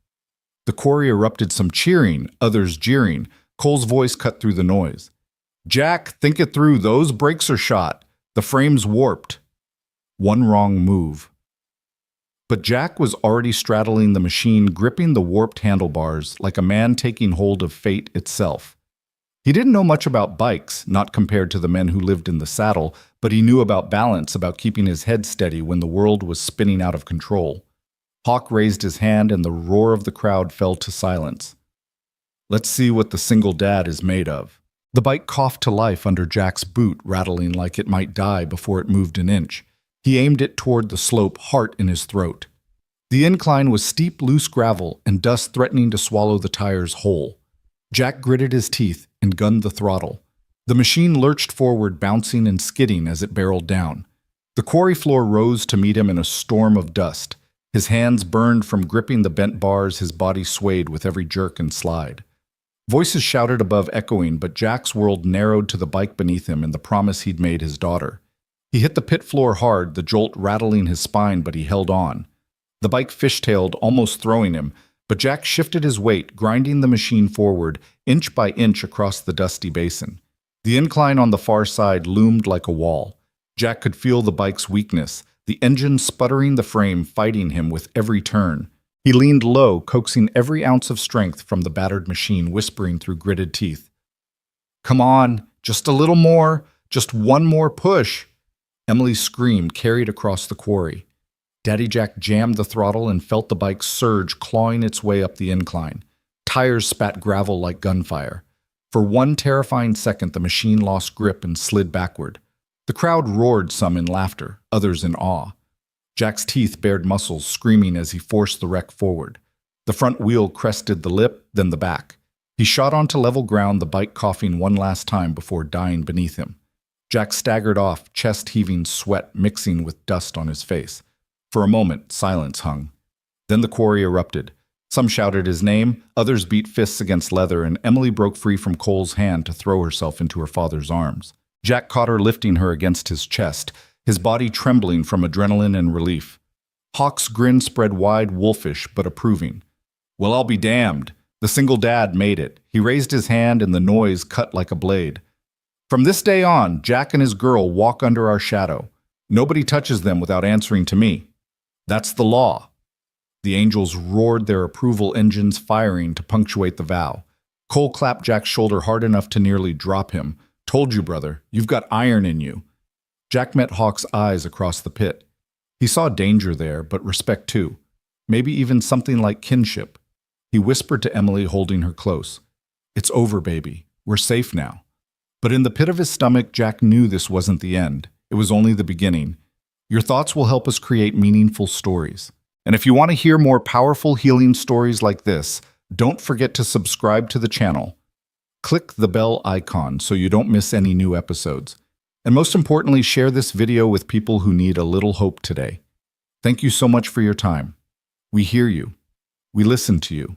The quarry erupted, some cheering, others jeering. Cole's voice cut through the noise. Jack, think it through. Those brakes are shot. The frame's warped. One wrong move. But Jack was already straddling the machine, gripping the warped handlebars like a man taking hold of fate itself. He didn't know much about bikes, not compared to the men who lived in the saddle, but he knew about balance, about keeping his head steady when the world was spinning out of control. Hawk raised his hand and the roar of the crowd fell to silence. Let's see what the single dad is made of. The bike coughed to life under Jack's boot, rattling like it might die before it moved an inch. He aimed it toward the slope, heart in his throat. The incline was steep, loose gravel, and dust threatening to swallow the tires whole. Jack gritted his teeth and gunned the throttle. The machine lurched forward, bouncing and skidding as it barreled down. The quarry floor rose to meet him in a storm of dust. His hands burned from gripping the bent bars, his body swayed with every jerk and slide. Voices shouted above, echoing, but Jack's world narrowed to the bike beneath him and the promise he'd made his daughter. He hit the pit floor hard, the jolt rattling his spine, but he held on. The bike fishtailed, almost throwing him, but Jack shifted his weight, grinding the machine forward, inch by inch across the dusty basin. The incline on the far side loomed like a wall. Jack could feel the bike's weakness, the engine sputtering, the frame fighting him with every turn. He leaned low, coaxing every ounce of strength from the battered machine, whispering through gritted teeth. Come on, just a little more, just one more push. Emily's scream carried across the quarry. Daddy Jack jammed the throttle and felt the bike surge, clawing its way up the incline. Tires spat gravel like gunfire. For one terrifying second, the machine lost grip and slid backward. The crowd roared, some in laughter, others in awe. Jack's teeth bared muscles, screaming as he forced the wreck forward. The front wheel crested the lip, then the back. He shot onto level ground, the bike coughing one last time before dying beneath him. Jack staggered off, chest heaving, sweat mixing with dust on his face. For a moment, silence hung. Then the quarry erupted. Some shouted his name, others beat fists against leather, and Emily broke free from Cole's hand to throw herself into her father's arms. Jack caught her, lifting her against his chest, his body trembling from adrenaline and relief. Hawk's grin spread wide, wolfish but approving. Well, I'll be damned. The single dad made it. He raised his hand and the noise cut like a blade. From this day on, Jack and his girl walk under our shadow. Nobody touches them without answering to me. That's the law. The angels roared, their approval engines firing to punctuate the vow. Cole clapped Jack's shoulder hard enough to nearly drop him. Told you, brother, you've got iron in you. Jack met Hawk's eyes across the pit. He saw danger there, but respect too. Maybe even something like kinship. He whispered to Emily, holding her close. It's over, baby. We're safe now. But in the pit of his stomach, Jack knew this wasn't the end. It was only the beginning. Your thoughts will help us create meaningful stories. And if you want to hear more powerful healing stories like this, don't forget to subscribe to the channel. Click the bell icon so you don't miss any new episodes. And most importantly, share this video with people who need a little hope today. Thank you so much for your time. We hear you. We listen to you.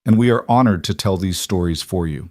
And we are honored to tell these stories for you.